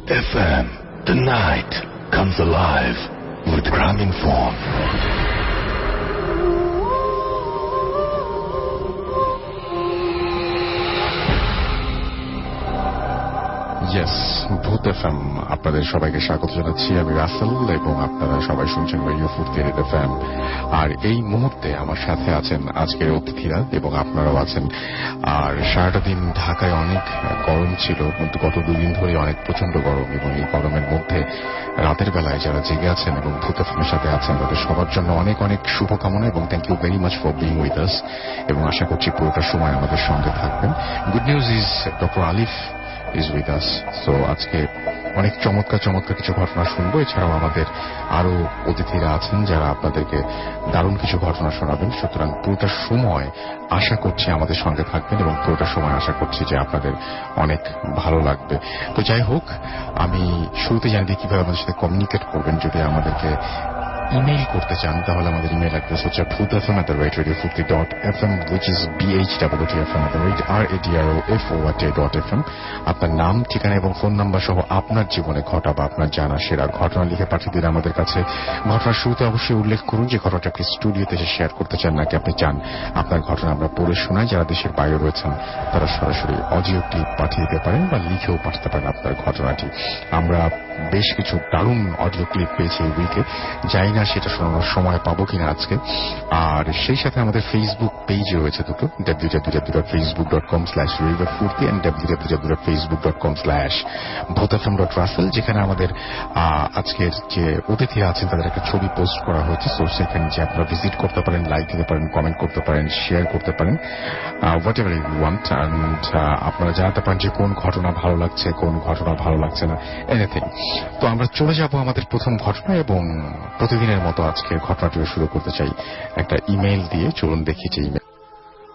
FM. The night comes alive with Graminphone. Yes, ভূত FM আপনাদের সবাইকে স্বাগত জানাচ্ছি। আমি রাসেল এবং আপনারা সবাই শুনছেন রেডিও ফুর্তি এফএম। আর এই মুহূর্তে আমার সাথে আছেন আজকের অতিথিরা এবং আপনারাও আছেন। আর সারাটা দিন ঢাকায় অনেক গরম ছিল, কিন্তু গত 2 দিন ধরে অনেক প্রচন্ড গরম, এবং এই গরমের মধ্যে রাতের বেলায় যারা জেগে আছেন এবং ভূত এফএমের সাথে আছেন তাদের সবার জন্য অনেক অনেক শুভকামনা এবং thank you very much for being with us, এবং আশা করছি পুরোটা সময় আমাদের সঙ্গে থাকবেন। Good news is doctor Alif is with us. So আজকে অনেক চমৎকার কিছু ঘটনা শুনবো। এছাড়াও আমাদের আরো অতিথিরা আছেন যারা আপনাদেরকে দারুণ কিছু ঘটনা শোনাবেন। সুতরাং পুরোটা সময় আশা করছি আমাদের সঙ্গে থাকবেন এবং পুরোটা সময় আশা করছি যে আপনাদের অনেক ভালো লাগবে। তো যাই হোক, আমি শুরুতে জানিয়ে দিই কিভাবে আমাদের সাথে কমিউনিকেট করবেন। যদি আমাদেরকে ইমেইল করতে চান তাহলে আমাদের ইমেইল অ্যাড্রেস হচ্ছে bhootfm@radiofurti.fm, which is bhootfm@radiofurti.fm। আপনার নাম, ঠিকানা এবং ফোন নাম্বার সহ আপনার জীবনে ঘটা বা আপনার জানা সেরা ঘটনা লিখে পাঠিয়ে দিন আমাদের কাছে। ঘটনার শুরুতে অবশ্যই উল্লেখ করুন যে ঘটনাটা আপনি স্টুডিওতে এসে শেয়ার করতে চান নাকি আপনি চান আপনার ঘটনা আমরা পড়ে শোনাই। যারা দেশের বাইরে রয়েছেন তারা সরাসরি অডিও ক্লিপ পাঠিয়ে দিতে পারেন বা লিখেও পাঠাতে পারেন আপনার ঘটনাটি। আমরা বেশ কিছু দারুণ অডিও ক্লিপ পেয়েছি এই উইকে, যাই না সেটা শোনানোর সময় পাবো কিনা আজকে। আর সেই সাথে আমাদের ফেসবুক পেজ রয়েছে দুটো, www.facebook.com/radiofurti and www.facebook.com/bhootfm.russell, যেখানে আমাদের আজকের যে অতিথিরা আছেন তাদের একটা ছবি পোস্ট করা হয়েছে। সো সেখানে যে আপনারা ভিজিট করতে পারেন, লাইক দিতে পারেন, কমেন্ট করতে পারেন, শেয়ার করতে পারেন, whatever you want. And আপনারা জানাতে পারেন যে কোন ঘটনা ভালো লাগছে, কোন ঘটনা ভালো লাগছে না, এনিথিং। তো আমরা চলে যাব আমাদের প্রথম ঘটনা, এবং প্রতিদিনের মতো আজকে ঘটনাটিও শুরু করতে চাই একটা ইমেইল দিয়ে। চলুন দেখি যে ইমেইল।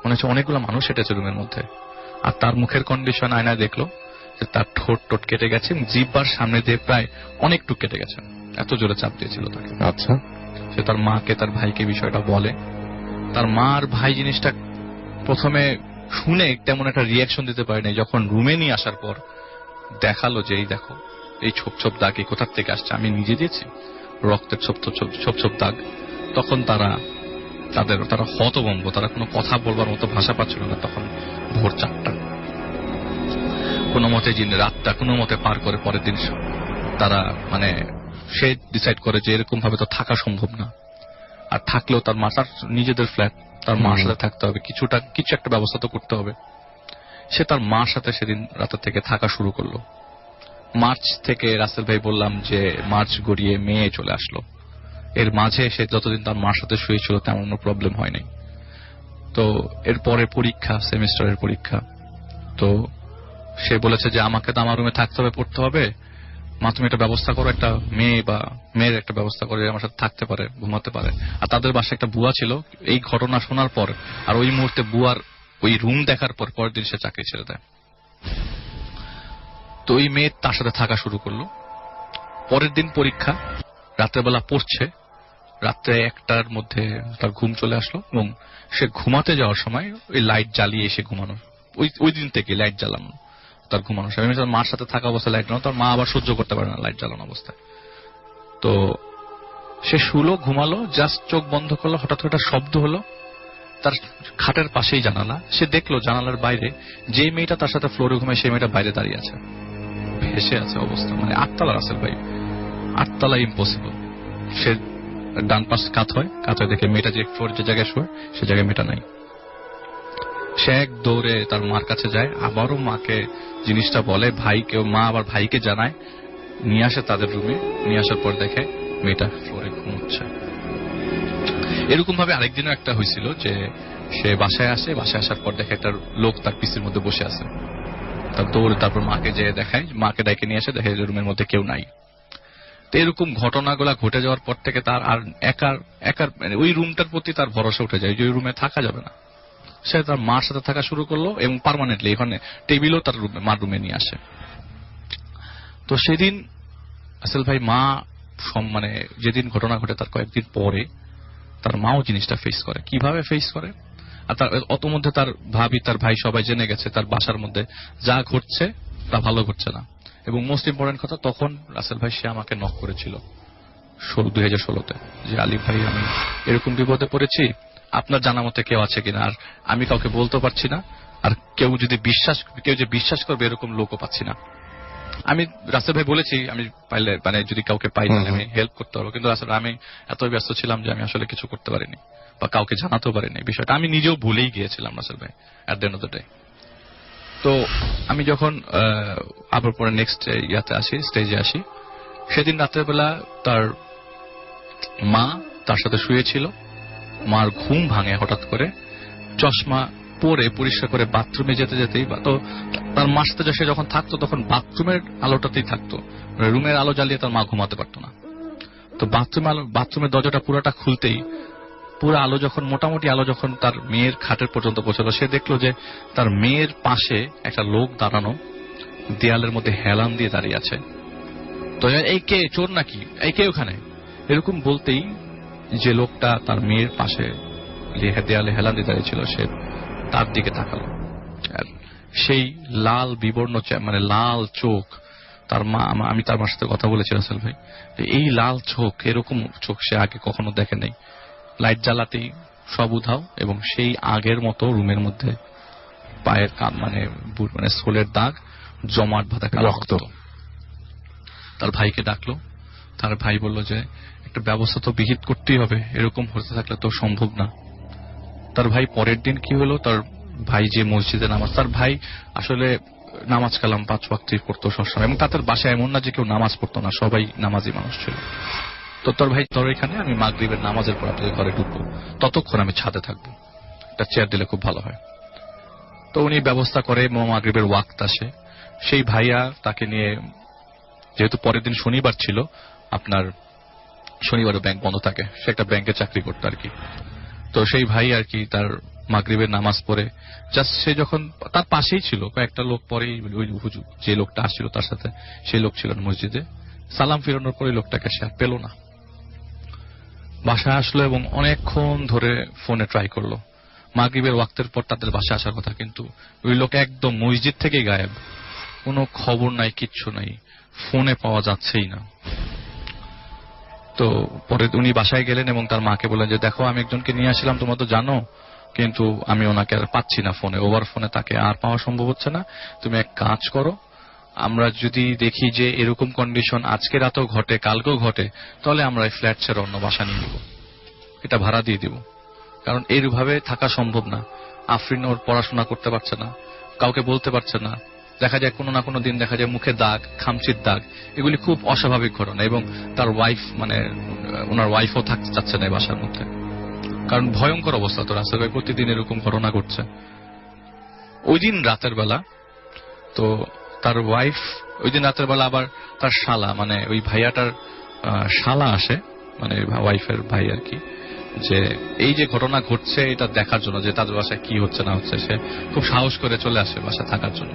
মনে হচ্ছে অনেকগুলো মানুষ হেঁটেছে রুমের মধ্যে, আর তার মুখের কন্ডিশন আয়নায় দেখলো যে তার ঠোঁট কেটে গেছে, জিহ্বার সামনে দিয়ে প্রায় অনেকটুকু কেটে গেছে, এত জোরে চাপ দিয়েছিল তাকে। আচ্ছা, সে তার মাকে, তার ভাইকে বিষয়টা বলে। তার মা আর ভাই জিনিসটা প্রথমে শুনে তেমন একটা রিয়াকশন দিতে পারে নাই। যখন রুমে নিয়ে আসার পর দেখালো যে এই দেখো, এই ছোপ দাগ এই কোথার থেকে আসছে, আমি নিজে দিয়েছি, রক্তের ছোপ দাগ। তখন তারা হতভম্ব, তারা কোনো কথা বলবার মতো ভাষা পাচ্ছিল না। তখন ভোর 4টা, কোনো মতে রাতটা কোনো মতে পার করে পরের দিন তারা সে ডিসাইড করে যে এরকম ভাবে তো থাকা সম্ভব না, আর থাকলেও তার মাতার নিজেদের ফ্ল্যাট, তার মার সাথে থাকতে হবে, কিছু একটা ব্যবস্থা তো করতে হবে। সে তার মার সাথে সেদিন রাতের থেকে থাকা শুরু করলো। মার্চ থেকে রাসেল ভাই বললাম যে মার্চ গড়িয়ে মে চলে আসলো। এর মাঝে সে যতদিন তার মার সাথে শুয়েছিল তেমন কোনো প্রবলেম হয়নি। তো এরপরে পরীক্ষা, সেমিস্টারের পরীক্ষা। তো সে বলেছে যে আমাকে তো আমার রুমে থাকতে হবে, পড়তে হবে, মা তুমি একটা ব্যবস্থা করো, একটা মেয়ের একটা ব্যবস্থা করে আমার সাথে থাকতে পারে, ঘুমাতে পারে। আর তাদের বাসায় একটা বুয়া ছিল। এই ঘটনা শোনার পর আর ওই মুহূর্তে বুয়ার ওই রুম দেখার পর পরের দিন সে চাকরি ছেড়ে দেয়। তো ওই মেয়ে তার সাথে থাকা শুরু করলো। পরের দিন পরীক্ষা, রাত্রেবেলা পড়ছে, রাত্রে 1টার মধ্যে তার ঘুম চলে আসলো, এবং সে ঘুমাতে যাওয়ার সময় ওই লাইট জ্বালিয়ে এসে ঘুমানো। ওই দিন থেকে লাইট জ্বালানো তার ঘুমানো। তার মার সাথে থাকা অবস্থায় লাইট জ্বালানো, তার মা আবার সহ্য করতে পারে না লাইট জ্বালানো অবস্থায়। তো সে শুলো, ঘুমালো, জাস্ট চোখ বন্ধ করলো, হঠাৎ একটা শব্দ হলো। তার খাটের পাশেই জানালা। সে দেখলো জানালার বাইরে যে মেয়েটা তার সাথে ফ্লোরে ঘুমায় সেই মেয়েটা বাইরে দাঁড়িয়ে আছে, ভেসে আছে অবস্থা। 8তলা রাসেল ভাই, 8তলা ইম্পসিবল। সে ডান পাশ কাত হয় দেখে মেয়েটা যে ফ্লোর যে জায়গায় শোয় সে জায়গায় মেয়েটা নাই। সে এক দৌড়ে তার মার কাছে যায়, আবারও মাকে জিনিসটা বলে, মা আবার ভাইকে জানায়, নিয়ে আসে তাদের রুমে। নিয়ে আসার পর দেখে মেয়েটা ফ্লোরে ঘুমোচ্ছে। এরকম ভাবে আরেকদিনও একটা হয়েছিল যে সে বাসায় আসার পর দেখে একটা লোক তার পিসির মধ্যে বসে আছে। তার দৌড়ে তারপর মাকে যেয়ে দেখায়, মাকে ডাইকে নিয়ে আসে, দেখে রুমের মধ্যে কেউ নাই। তো এরকম ঘটনাগুলা ঘটে যাওয়ার পর থেকে তার আর একার ওই রুমটার প্রতি তার ভরসা উঠে যায় যে ওই রুমে থাকা যাবে না। সে তার মার সাথে থাকা শুরু করলো, এবং পার্মানেন্টলি এখানে টেবিলও তার মার রুমে নিয়ে আসে। তো সেদিন আসল ভাই মা যেদিন ঘটনা ঘটে তার কয়েকদিন পরে তার মাও জিনিসটা ফেস করে। কিভাবে ফেস করে? আর তার অত মধ্যে তার ভাবি, তার ভাই সবাই জেনে গেছে তার বাসার মধ্যে যা ঘটছে তা ভালো ঘটছে না। এবং মোস্ট ইম্পর্টেন্ট কথা, তখন রাসেল ভাই সে আমাকে নক করেছিল 2016-তে যে আলিফ ভাই আমি এরকম বিপদে পড়েছি, আপনার জানা মতে কেউ আছে কিনা, আর আমি কাউকে বলতে পারছি না, আর কেউ যে বিশ্বাস করবে এরকম লোকও পাচ্ছি না। আমি রাসেল ভাই বলেছি আমি পাইলে মানে যদি কাউকে পাই তাহলে আমি হেল্প করতে পারবো, কিন্তু আসলে আমি এত ব্যস্ত ছিলাম যে আমি আসলে কিছু করতে পারিনি বা কাউকে জানাতেও পারিনি বিষয়টা। আমি নিজেও ভুলেই গিয়েছিলাম রাসেল ভাই at the end of the day. তো আমি যখন আবার পরে নেক্সট স্টেজে আসি, সেদিন রাতের বেলা তার মা তার সাথে শুয়েছিল। মার ঘুম ভাঙে হঠাৎ করে, চশমা পরে পরিষ্কার করে বাথরুমে যেতেই তো তার মার সাথে সে যখন থাকতো তখন বাথরুমের আলোটাতেই থাকতো, রুমের আলো জ্বালিয়ে তার মা ঘুমাতে পারতো না। তো বাথরুমের দরজাটা পুরাটা খুলতেই পুরো আলো যখন মোটামুটি আলো যখন তার মেয়ের খাটের পর্যন্ত পৌঁছালো, সে দেখলো যে তার মেয়ের পাশে একটা লোক দাঁড়ানো, দেয়ালের মধ্যে হেলান দিয়ে দাঁড়িয়ে আছে। তো এই কে, চোর নাকি, এই কে ওখানে, এরকম বলতেই যে লোকটা তার মেয়ের পাশে দেয়ালে হেলান দিয়ে দাঁড়িয়ে ছিল সে তার দিকে তাকালো, আর সেই লাল বিবর্ণ মানে লাল চোখ, তার মা, আমি তার মার সাথে কথা বলেছি রাসেল ভাই, এই লাল চোখ, এরকম চোখ সে আগে কখনো দেখে নেই। লাইট জ্বালাতেই সব উধাও এবং সেই আগের মতো রুমের মধ্যে পায়ের মানে সোলের দাগ, জমাট বাঁধা রক্ত। তার ভাইকে ডাকলো, তার ভাই বলল যে একটা ব্যবস্থা তো বিহিত করতেই হবে, এরকম হতে থাকলে তো সম্ভব না। তার ভাই পরের দিন কি হলো, তার ভাই যে মসজিদে নামাজ, তার ভাই আসলে নামাজ কালাম 5 ওয়াক্ত পড়তো সবসময়, এবং তাদের বাসায় এমন না যে কেউ নামাজ পড়তো না, সবাই নামাজি মানুষ ছিল। তো তোর ভাই তোর এখানে আমি মাগরিবের নামাজের পর আপনাদের ঘরে ঢুকবো, ততক্ষণ আমি ছাদে থাকবো, একটা চেয়ার দিলে খুব ভালো হয়। তো উনি ব্যবস্থা করে, মাগরিবের ওয়াক্ত আসে, সেই ভাইয়া তাকে নিয়ে, যেহেতু পরের দিন শনিবার ছিল, আপনার শনিবারও ব্যাংক বন্ধ থাকে, সে একটা ব্যাংকে চাকরি করতো আর কি। তো সেই ভাই আর কি তার মাগরিবের নামাজ পড়ে জাস্ট সে যখন তার পাশেই ছিল, কয়েকটা লোক পরেই ওই হুজুর যে লোকটা আসছিল তার সাথে, সেই লোক ছিল মসজিদে, সালাম ফিরানোর পরে লোকটাকে সে আর পেল না। বাসায় আসলো এবং অনেকক্ষণ ধরে ফোনে ট্রাই করলো, মাগরিবের ওয়াক্তের পর তাদের বাসায় আসার কথা, কিন্তু ওই লোক একদম মসজিদ থেকেই গায়েব, কোনো খবর নাই, কিচ্ছু নাই, ফোনে পাওয়া যাচ্ছেই না। তো পরে উনি বাসায় গেলেন এবং তার মাকে বললেন যে দেখো আমি একজনকে নিয়ে আসলাম, তোমরা তো জানো, কিন্তু আমি ওনাকে আর পাচ্ছি না ফোনে, ওভার ফোনে তাকে আর পাওয়া সম্ভব হচ্ছে না, তুমি এক কাজ করো, আমরা যদি দেখি যে এরকম কন্ডিশন আজকে রাতেও ঘটে, কালকেও ঘটে, তাহলে আমরা এই ফ্ল্যাট ছেড়ে অন্য বাসা নিয়ে নিব, এটা ভাড়া দিয়ে দিব, কারণ এইভাবে থাকা সম্ভব না। আফরিন ওর পড়াশোনা করতে পারছে না, কাউকে বলতে পারছে না, দেখা যায় কোনো না কোনো দিন দেখা যায় মুখে দাগ, খামচির দাগ, এগুলি খুব অস্বাভাবিক ঘটনা। এবং তার ওয়াইফ মানে ওনার ওয়াইফও থাকতে চাচ্ছে না বাসার মধ্যে, কারণ ভয়ঙ্কর অবস্থা। তো রাসেল ভাই প্রতিদিন এরকম ঘটনা ঘটছে। ওই দিন রাতের বেলা তো তার ওয়াইফ, ওই দিন রাতের বেলা আবার তার শালা মানে ওই ভাইয়াটার শালা আসে, মানে ওয়াইফের ভাই আর কি, যে এই যে ঘটনা ঘটছে এটা দেখার জন্য যে তাদের বাসায় কি হচ্ছে না হচ্ছে। সে খুব সাহস করে চলে আসে বাসায় থাকার জন্য।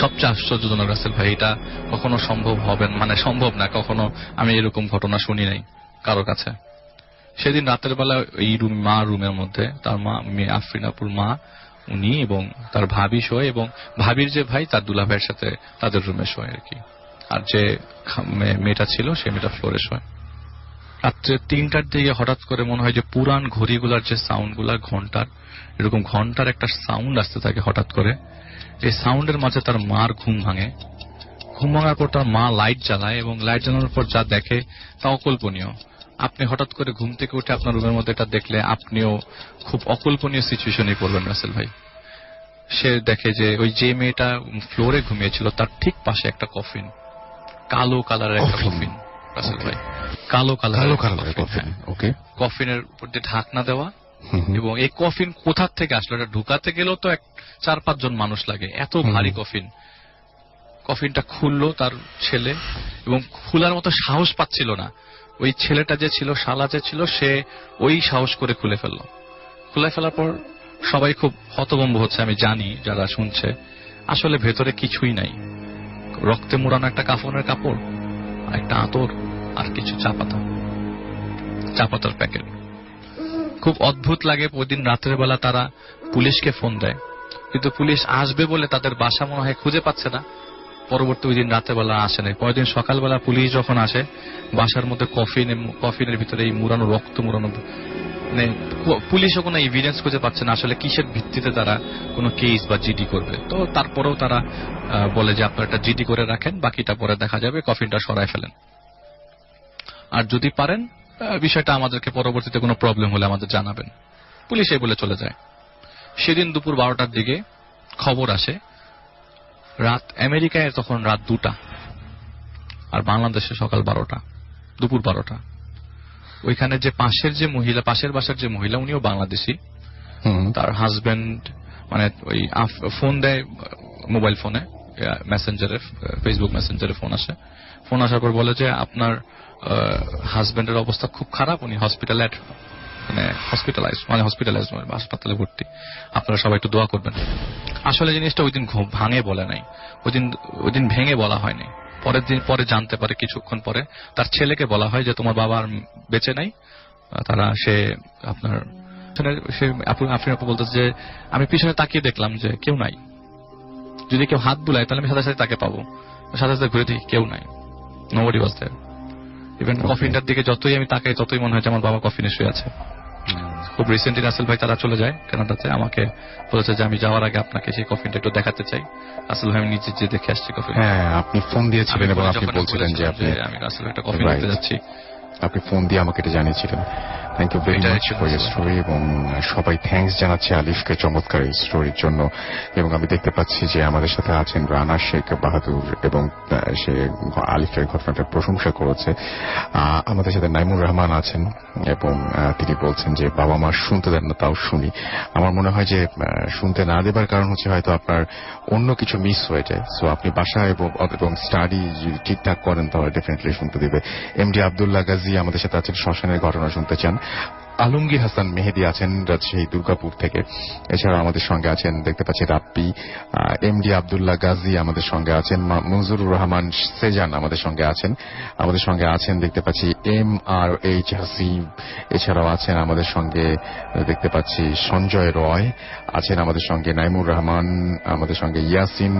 সবচেয়ে আশ্চর্যজনক রাসেল ভাই, এটা কখনো সম্ভব হবে মানে সম্ভব না, কখনো আমি এরকম ঘটনা শুনি নাই কারো কাছে। সেদিন রাতের বেলা এই রুমের মধ্যে তার মা, আফরিনাপুর মা, উনি এবং তার ভাবি শোয়, এবং ভাবির যে ভাই তার দুলা ভাইয়ের সাথে তাদের রুমে শোয় আর কি, আর যে মেয়েটা ছিল সে মেয়েটা ফ্লোরে শোয়। রাত্রে 3টার দিকে হঠাৎ করে মনে হয় যে পুরান ঘড়িগুলার যে সাউন্ডগুলা, ঘন্টার এরকম ঘন্টার একটা সাউন্ড আসতে থাকে হঠাৎ করে। এই সাউন্ডের মাঝে তার মার ঘুম ভাঙে। ঘুম ভাঙার পর তার মা লাইট জ্বালায়, এবং লাইট জ্বালানোর পর যা দেখে তা অকল্পনীয়। আপনি হঠাৎ করে ঘুম থেকে উঠে আপনার রুমের মধ্যে এটা দেখলে আপনিও খুব অকল্পনীয় সিচুয়েশনে পড়বেন রাসেল ভাই। সে দেখে যে ওই যে মেয়েটা ফ্লোরে ঘুমিয়েছিল তার ঠিক পাশে একটা কফিন, কালো কালারের একটা কফিন রাসেল ভাই, কালো কালারের কফিন, কফিনের উপর দিয়ে ঢাকনা দেওয়া। এবং এই কফিন কোথা থেকে আসলো, এটা ঢুকাতে গেলেও তো 4-5 জন মানুষ লাগে, এত ভারী কফিন। কফিনটা খুললো তার ছেলে, এবং খোলার মতো সাহস পাচ্ছিল না। ওই ছেলেটা যে ছিল, শালা যে ছিল, সে ওই সাহস করে খুলে ফেললো। খুলে ফেলার পর সবাই খুব হতভম্ব হচ্ছে, আমি জানি যারা শুনছে, আসলে ভেতরে কিছুই নাই, রক্তে মোড়ানো একটা কাফনের কাপড়, একটা আতর, আর কিছু চা পাতার প্যাকেট। খুব অদ্ভুত লাগে। ওই দিন রাতের বেলা তারা পুলিশকে ফোন দেয়, কিন্তু পুলিশ আসবে বলে তাদের বাসা মনে হয় খুঁজে পাচ্ছে না, পরবর্তী ওই দিন রাতেবেলা আসে নাই। পরের দিন সকালবেলা পুলিশ যখন আসে, বাসার মধ্যে কফিনের ভিতরে এই মুড়ানো রক্ত মুড়ানো, মানে পুলিশও কোনো এভিডেন্স খুঁজে পাচ্ছে না আসলে কিসের ভিত্তিতে তারা কোনো কেস বা জিডি করবে। তো তারপরেও তারা বলে যে আপনারা একটা জিডি করে রাখেন, বাকিটা পরে দেখা যাবে, কফিনটা সরায় ফেলেন। আর যদি পারেন বিষয়টা আমাদেরকে পরবর্তীতে কোনো প্রবলেম হলে আমাদের জানাবেন। পুলিশ এই বলে চলে যায়। সেদিন দুপুর 12টার দিকে খবর আসে, আমেরিকায় তখন রাত 2টা আর বাংলাদেশে সকাল 12টা, দুপুর 12টা। ওইখানে যে পাশের বাসার যে মহিলা, উনিও বাংলাদেশি, তার হাজবেন্ড মানে ওই ফোন দেয়, মোবাইল ফোনে মেসেঞ্জারে, ফেসবুক মেসেঞ্জারে ফোন আসার পর বলে যে আপনার হাজবেন্ডের অবস্থা খুব খারাপ, উনি হসপিটালাইজ হাসপাতালে ভর্তি, আপনারা সবাই একটু দোয়া করবেন। আসলে জিনিসটা ওই দিন ভাঙে বলে নাই, ওই দিন ভেঙে বলা হয়নি। পরে জানতে পারে কিছুক্ষণ পরে তার ছেলেকে বলা হয় যে তোমার বাবা আর বেঁচে নাই। তারা আপনি বলতেছে যে আমি পিছনে তাকিয়ে দেখলাম যে কেউ নাই, যদি কেউ হাত বুলায় তাহলে আমি সাথে সাথে তাকে পাবো, সাথে সাথে ঘুরে দেখি কেউ নাই, নোবডি ওয়াজ দেয়ার। ইভেন কফিনটার দিকে যতই আমি তাকাই ততই মনে হয় যে আমার বাবা কফিনে শুয়ে আছে। খুব রিসেন্টলি রাসেল ভাই তারা চলে যায় কানাডাতে, আমাকে বলেছে যে আমি যাওয়ার আগে আপনাকে সেই কফিনটা একটু দেখাতে চাই। রাসেল ভাই আমি নিজে যে দেখে আসছি কফিন। হ্যাঁ, আপনি ফোন দিয়েছিলেন এবং আপনি বলছিলেন যে আমি রাসেল একটা কফিন দেখতে যাচ্ছি। আপনি ফোন দিয়ে আমাকে এটা জানিয়েছিলেন। Thank you very much for your story, এবং সবাই থ্যাঙ্কস জানাচ্ছে আলিফকে চমৎকার এই স্টোরির জন্য। এবং আমি দেখতে পাচ্ছি যে আমাদের সাথে আছেন রানা শেখ বাহাদুর, এবং সে আলিফের ঘটনাটার প্রশংসা করেছে। আমাদের সাথে নাইমুর রহমান আছেন, এবং তিনি বলছেন যে বাবা মা শুনতে দেন না, তাও শুনি। আমার মনে হয় যে শুনতে না দেবার কারণ হচ্ছে হয়তো আপনার অন্য কিছু মিস হয়ে যায়। সো আপনি বাসা এবং স্টাডি ঠিকঠাক করেন তাহলে ডেফিনেটলি শুনতে দিবে। এমডি আব্দুল্লাহ গাজী আমাদের সাথে আছেন, শ্মশানের ঘটনা শুনতে চান। আলমগীর হাসান মেহেদি আছেন রাজশাহী দুর্গাপুর থেকে। এছাড়া আমাদের সঙ্গে আছেন দেখতে পাচ্ছি রাপ্পি, এমডি আব্দুল্লাহ গাজী আমাদের সঙ্গে আছেন, মনজুরুর রহমান সেজান আমাদের সঙ্গে আছেন দেখতে পাচ্ছি MRH হাসিব। এছাড়াও আছেন আমাদের সঙ্গে দেখতে পাচ্ছি সঞ্জয় রয় আছেন আমাদের সঙ্গে, নাইমুর রহমান আমাদের সঙ্গে, ইয়াসিন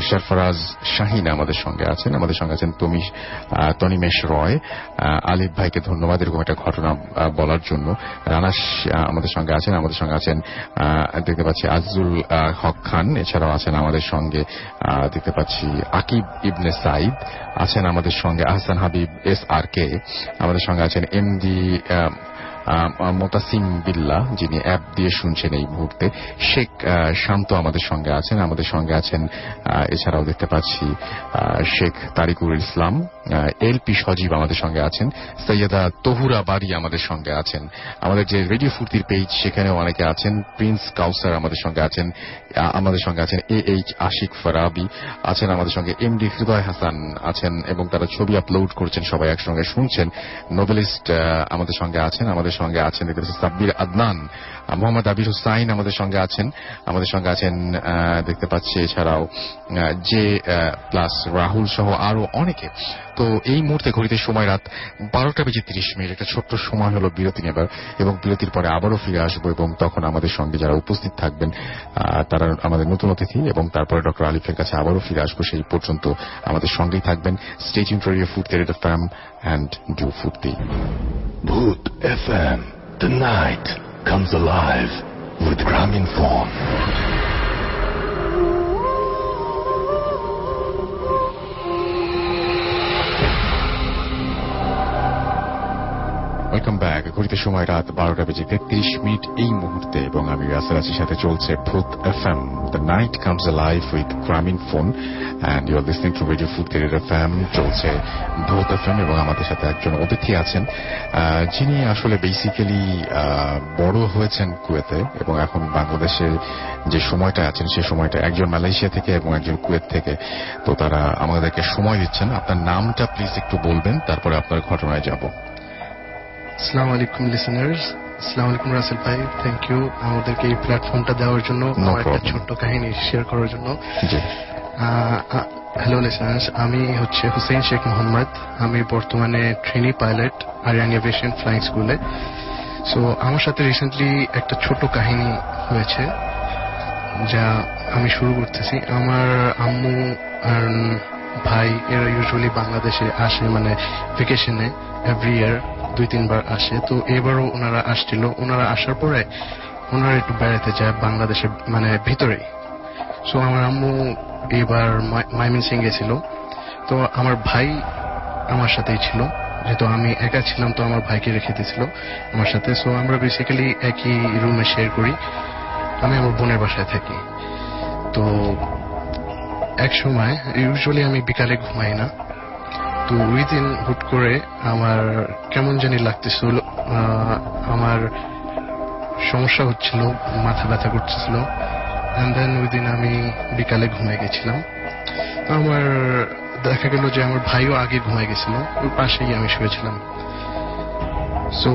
সরফরাজ শাহিন আমাদের সঙ্গে আছেন তনিমেশ রয়। আলিফ ভাইকে ধন্যবাদ এরকম একটা ঘটনা বলার জন্য। রানাস আমাদের সঙ্গে আছেন দেখতে পাচ্ছি আজিজুল হক খান। এছাড়াও আছেন আমাদের সঙ্গে দেখতে পাচ্ছি আকিব ইবনে সাইদ আছেন আমাদের সঙ্গে, আহসান হাবিব SRK আমাদের সঙ্গে আছেন, এমডি মোতাসিম বিল্লাহ যিনি অ্যাপ দিয়ে শুনছেন এই মুহূর্তে, শেখ শান্ত আমাদের সঙ্গে আছেন। এছাড়াও দেখতে পাচ্ছি শেখ তারিকুল ইসলাম, LP সজীব আমাদের সঙ্গে আছেন, সৈয়দা তহুরা বাড়ি আমাদের সঙ্গে আছেন। আমাদের যে রেডিও ফুর্তির পেজ সেখানেও অনেকে আছেন, প্রিন্স কাউসার আমাদের সঙ্গে আছেন, AH আশিক ফরাবি আছেন আমাদের সঙ্গে, MD হৃদয় হাসান আছেন এবং তারা ছবি আপলোড করছেন, সবাই একসঙ্গে শুনছেন। নোবেলিস্ট আমাদের সঙ্গে আছেন দেখতে পাচ্ছি সাব্বির আদনান, মোহাম্মদ আবির হুসাইন আমাদের সঙ্গে আছেন দেখতে পাচ্ছি। এছাড়াও যে প্লাস রাহুল সহ আরো অনেকে। তো এই মুহূর্তে ঘড়িতে সময় রাত 12:30। একটা ছোট্ট সময় হলো বিরতি নেবার, এবং বিরতির পরে আবারও ফিরে আসবো, এবং তখন আমাদের সঙ্গে যারা উপস্থিত থাকবেন তারা আমাদের নতুন অতিথি, এবং তারপরে ডক্টর আলিফের কাছে আবারও ফিরে আসবো। সেই পর্যন্ত আমাদের সঙ্গেই থাকবেন। Stay tuned for radio Foorti FM and do ফুর্তি। Bhoot FM, the night comes alive with Graminphone. Welcome back. ঘড়িতে সময় রাত 12:33 এই মুহূর্তে, এবং আমি রাসেলাচির সাথে চলছে Bhoot FM, the night comes alive with Grameenphone, and you are listening to radio Foorti FM। চলছে ভূত FM, এবং আমাদের সাথে একজন অতিথি আছেন যিনি আসলে বেসিক্যালি বড় হয়েছেন কুয়েতে, এবং এখন বাংলাদেশের যে সময়টা আছেন সেই সময়টা একজন মালয়েশিয়া থেকে এবং একজন কুয়েত থেকে। তো তারা আমাদেরকে সময় দিচ্ছেন। আপনার নামটা প্লিজ একটু বলবেন, তারপরে আপনার ঘটনায় যাব। আসসালামু আলাইকুম লিসেনার্স, আসসালামু আলাইকুম রাসেল ভাই, থ্যাংক ইউ আমাদেরকে এই প্ল্যাটফর্মটা দেওয়ার জন্য, একটা ছোট্ট কাহিনী শেয়ার করার জন্য। হ্যালো লিসেনার্স, আমি হুসেইন শেখ মোহাম্মদ। আমি বর্তমানে trainee pilot Aryan aviation flying স্কুলে। সো আমার সাথে রিসেন্টলি একটা ছোট কাহিনী হয়েছে যা আমি শুরু করতেছি। আমার আম্মু আর ভাই এরা ইউজুয়ালি বাংলাদেশে আসে মানে ভেকেশনে এভরি ইয়ার 2-3 বার আসে। তো এবারও ওনারা আসছিল। ওনারা আসার পরে ওনারা একটু বেড়াতে যায় বাংলাদেশে মানে ভিতরেই। সো আমার আম্মু এবার ময়মনসিং গেছিল। তো আমার ভাই আমার সাথেই ছিল, যেহেতু আমি একা ছিলাম তো আমার ভাইকে রেখে দিয়েছিল আমার সাথে। সো আমরা বেসিক্যালি একই রুমে শেয়ার করি। আমি আমার বোনের বাসায় থাকি। তো এক সময় ইউজুয়ালি আমি বিকালে ঘুমাই না। তো ওই দিন হুট করে আমার কেমন জানি লাগতেছিল, আমার সমস্যা হচ্ছিল, মাথা ব্যথা করতেছিল। এন্ড দেন ওই দিন আমি বিকালে ঘুমাই গেছিলাম। তো আমার দেখা গেল যে আমার ভাইও আগে ঘুমাই গেছিল, ওই পাশেই আমি শুয়েছিলাম। সো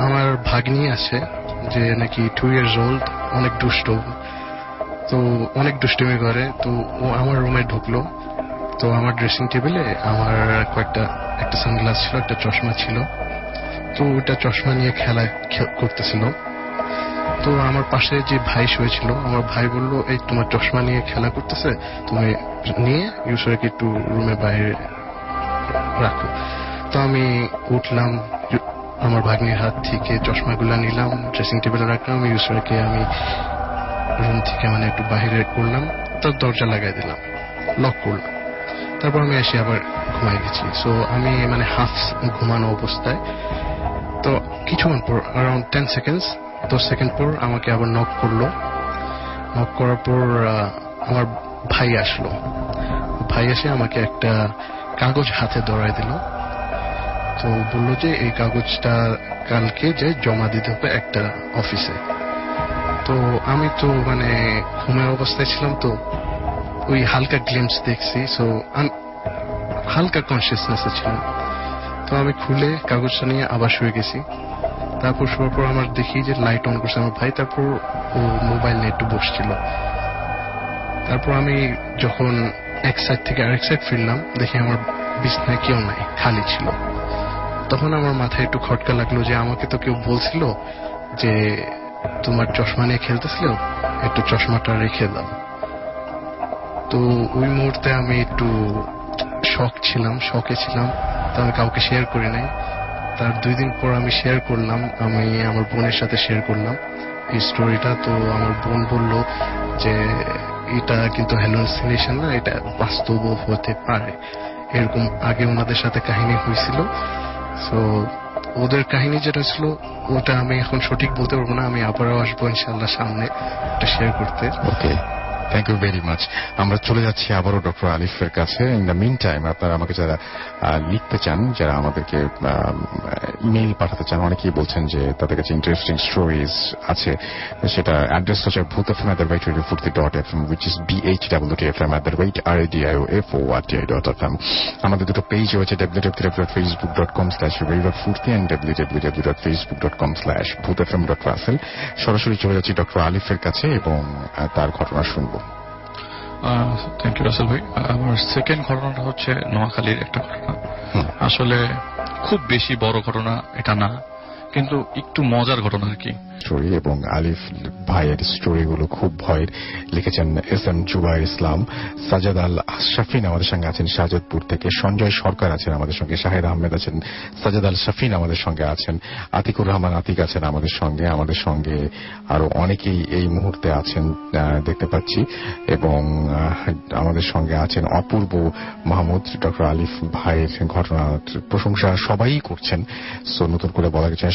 আমার ভাগ্নি আছে যে নাকি 2 years old, অনেক দুষ্ট, তো অনেক দুষ্টুমি করে। তো ও আমার রুমে ঢুকলো। তো আমার ড্রেসিং টেবিলে আমার একটা সানগ্লাস ছিল, একটা চশমা ছিল। তো ওটা চশমা নিয়ে খেলা করতেছিল। তো আমার পাশে যে ভাই শুয়েছিল, আমার ভাই বলল, এই তোমার চশমা নিয়ে খেলা করতেছে, তুমি নিয়ে ইউসুফকে একটু রুমের বাইরে রাখো। তো আমি উঠলাম, আমার ভাগ্নির হাত থেকে চশমাগুলা নিলাম, ড্রেসিং টেবিলে রাখলাম, ইউসুফকে আমি রুম থেকে মানে একটু বাইরে করলাম, তার দরজা লাগাই দিলাম, লক করলাম। তারপর আমি এসে আবার ঘুমাই গেছি। সো আমি মানে হাফ ঘুমানো অবস্থায়। তো কিছুক্ষণ পর অ্যারাউন্ড 10 সেকেন্ড পর আমাকে আবার নক করলো। নক করার পর আমার ভাই আসলো। ভাই এসে আমাকে একটা কাগজ হাতে ধরাই দিল। তো বললো যে এই কাগজটা কালকে যে জমা দিতে হবে একটা অফিসে। তো আমি তো মানে ঘুমের অবস্থায় ছিলাম, তো ওই হালকা গ্লিম্পস দেখছি। সো হালকা কনসিয়াসনেসে ছিলাম। তো আমি খুলে কাগজটা নিয়ে আবার শুয়ে গেছি। তারপর শোয়ার পর আমার দেখি যে লাইট অন করছে আমার ভাই। তারপর ও মোবাইল নিয়ে একটু বসছিল। তারপর আমি যখন এক সাইড থেকে আরেক সাইড ফিরলাম, দেখি আমার বিছনায় কেউ নাই, খালি ছিল। তখন আমার মাথায় একটু খটকা লাগলো যে আমাকে তো কেউ বলছিল যে তোমার চশমা নিয়ে খেলতেছিল, একটু চশমাটা রেখে দাও। তো ওই মুহূর্তে আমি একটু শকে ছিলাম। তো আমি কাউকে শেয়ার করি নাই। তার 2 দিন পর আমি শেয়ার করলাম, আমি আমার বোনের সাথে শেয়ার করলাম এই স্টোরিটা। তো আমার বোন বলল যে এটা কিন্তু হ্যালুসিনেশন না, এটা বাস্তব হতে পারে। এরকম আগে ওনাদের সাথে কাহিনী হয়েছিল। সো ওদের কাহিনী যেটা ছিল ওটা আমি এখন সঠিক বলতে পারবো না। আমি আবারও আসবো ইনশাআল্লাহ সামনে এটা শেয়ার করতে। ওকে, থ্যাংক ইউ ভেরি মাচ। আমরা চলে যাচ্ছি আবারও ডক্টর আলিফের কাছে। ইন দ্য মিন টাইম আপনারা আমাকে যারা লিখতে চান, যারা আমাদেরকে ইমেইল পাঠাতে চান, অনেকেই বলছেন যে তাদের কাছে ইন্টারেস্টিং স্টোরিজ আছে, সেটা অ্যাড্রেস হচ্ছে bhutfm@radiofurti.fm, which is bhwtfm@radiofurti.fm। আমাদের দুটো পেজ রয়েছে, www.facebook.com/radiofurti and www.facebook.com/bhutfm.russell। সরাসরি চলে যাচ্ছি ডক্টর আলিফের কাছে এবং তার ঘটনা শুনবো। থ্যাংক ইউ রাসেল ভাই। আমার সেকেন্ড ঘটনাটা হচ্ছে নোয়াখালীর একটা ঘটনা। আসলে খুব বেশি বড় ঘটনা এটা না, কিন্তু একটু মজার ঘটনা আর কি। স্টোরি এবং আলিফ ভাইয়ের স্টোরিগুলো খুব ভয়ের। লিখেছেন এস.এম. জুবাইর ইসলাম। সাজাদ আল শাফিন আমাদের সঙ্গে আছেন শাহজাদপুর থেকে। সঞ্জয় সরকার আছেন আমাদের সঙ্গে। শাহেদ আহমেদ আছেন। সাজাদ আল শাফিন আমাদের সঙ্গে আছেন। আতিকুর রহমান আতিক আছেন আমাদের সঙ্গে। আমাদের সঙ্গে আরো অনেকেই এই মুহূর্তে আছেন দেখতে পাচ্ছি। এবং আমাদের সঙ্গে আছেন অপূর্ব মাহমুদ। ডক্টর আলিফ ভাইয়ের ঘটনার প্রশংসা সবাই করছেন। সো নতুন করে বলা গেছে।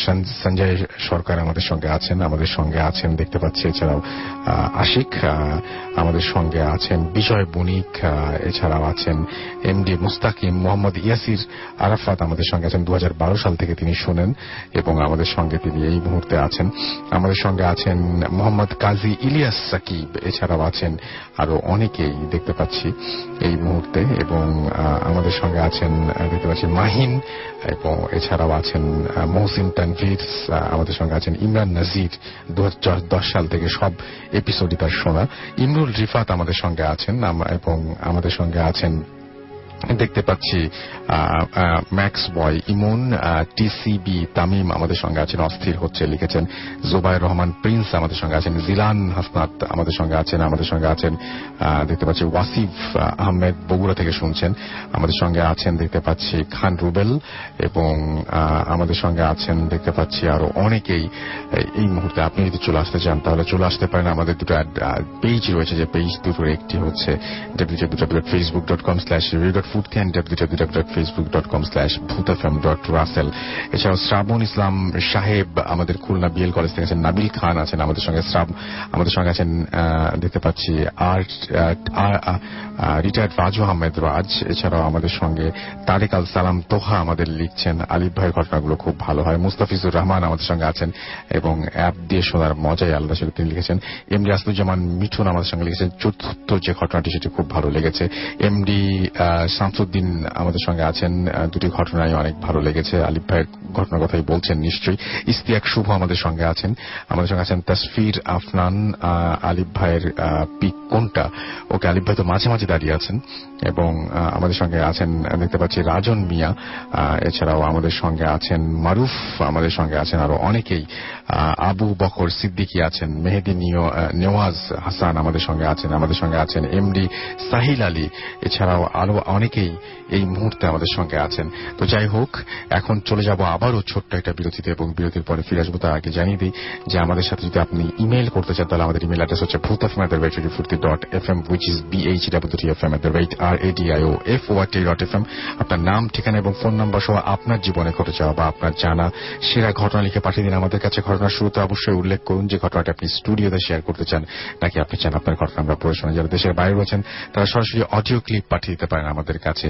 সঞ্জয় সরকার আমাদের সঙ্গে আছেন। আমাদের সঙ্গে আছেন দেখতে পাচ্ছি এছাড়াও আশিক, আমাদের সঙ্গে আছেন বিজয় বণিক, এছাড়াও আছেন এমডি মুস্তাকিম, মোহাম্মদ ইয়াসির আরাফাত আমাদের সঙ্গে আছেন। 2012 সাল থেকে তিনি শোনেন এবং আমাদের সঙ্গে তিনি এই মুহূর্তে আছেন। আমাদের সঙ্গে আছেন মোহাম্মদ কাজী ইলিয়াস সাকিব, এছাড়াও আছেন আরো অনেকেই দেখতে পাচ্ছি এই মুহূর্তে। এবং আমাদের সঙ্গে আছেন দেখতে পাচ্ছি মাহিন, এবং এছাড়াও আছেন মহসিন তানভীর, আমাদের সঙ্গে আছেন ইমরান নাজির। 2010 সাল থেকে সব এপিসোডই তার শোনা। ইমরুল রিফাত আমাদের সঙ্গে আছেন এবং আমাদের সঙ্গে আছেন দেখতে পাচ্ছি ম্যাক্স বয় ইমন, টিসিবি তামিম আমাদের সঙ্গে আছেন, অস্থির হচ্ছে লিখেছেন। জোবায়ের রহমান প্রিন্স আমাদের সঙ্গে আছেন, জিলান হাসনাত আমাদের সঙ্গে আছেন দেখতে পাচ্ছি ওয়াসিফ আহমেদ বগুড়া থেকে শুনছেন, আমাদের সঙ্গে আছেন দেখতে পাচ্ছি খান রুবেল, এবং আমাদের সঙ্গে আছেন দেখতে পাচ্ছি আরো অনেকেই। এই মুহূর্তে আপনি যদি চলে আসতে চান তাহলে চলে আসতে পারেন। আমাদের দুটো পেজ রয়েছে, যে পেজ দুটোর একটি হচ্ছে www.facebook.com/radio.foodk and www.facebook.com/bhutfm.russell। এছাড়াও শ্রাবণ ইসলাম সাহেব আমাদের খুলনা বিএল কলেজ থেকে আছেন, নাবিল খান আছেন আমাদের সঙ্গে, আমাদের সঙ্গে আছেন দেখতে পাচ্ছি রিটায়ার্ড রাজু আহমেদ রাজ। এছাড়াও আমাদের সঙ্গে তারেক আল সালাম তোহা আমাদের লিখছেন, আলিফ ভাইয়ের ঘটনাগুলো খুব ভালো হয়। মুস্তাফিজুর রহমান আমাদের সঙ্গে আছেন এবং অ্যাপ দিয়ে শোনার মজাই আলাদা, সেটা তিনি লিখেছেন। এমডি আসলুজ্জামান মিঠুন আমাদের সঙ্গে লিখেছেন চতুর্থ যে ঘটনাটি সেটি খুব ভালো লেগেছে। এমডি শামসুদ্দিন আমাদের সঙ্গে আছেন, দুটি ঘটনাই অনেক ভালো লেগেছে। আলিফ ভাইয়ের ঘটনার কথাই বলছেন নিশ্চয়ই। ইস্তিয়াক শুভ আমাদের সঙ্গে আছেন, আমাদের সঙ্গে আছেন তাসফির আফনান। আলিফ ভাইয়ের পিক কোনটা? ওকে, আলিফ ভাই তো মাঝে মাঝে দাঁড়িয়ে আছেন। এবং আমাদের সঙ্গে আছেন দেখতে পাচ্ছি রাজন মিয়া, এছাড়াও আমাদের সঙ্গে আছেন মারুফ, আমাদের সঙ্গে আছেন আরো অনেকেই। আবু বকর সিদ্দিকী আছেন, মেহেদি নেওয়াজ হাসান আমাদের সঙ্গে আছেন এমডি সাহিল আলী, এছাড়াও আরো অনেকেই এই মুহূর্তে আমাদের সঙ্গে আছেন। তো যাই হোক, এখন চলে যাব আবারও ছোট্ট একটা বিরতিতে, এবং বিরতির পরে ফিরে আসবো। তার আগে জানিয়ে দিই যে আমাদের সাথে যদি আপনি ইমেল করতে চান তাহলে আমাদের ইমেল অ্যাড্রেস হচ্ছে bhutfm@radiofurti.fm, which is bhutfm@radiofurt.fm। আপনার নাম, ঠিকানা এবং ফোন নাম্বার সহ আপনার জীবনে ঘটে যাওয়া বা আপনার জানা সেরা ঘটনা লিখে পাঠিয়ে দিন আমাদের কাছে। ঘটনার শুরুতে অবশ্যই উল্লেখ করুন যে ঘটনাটা আপনি স্টুডিওতে শেয়ার করতে চান, নাকি আপনি চান আপনার ঘটনা আমরা পড়ে শোনাই। যারা দেশের বাইরে রয়েছেন তারা সরাসরি অডিও ক্লিপ পাঠিয়ে দিতে পারেন আমাদের কাছে।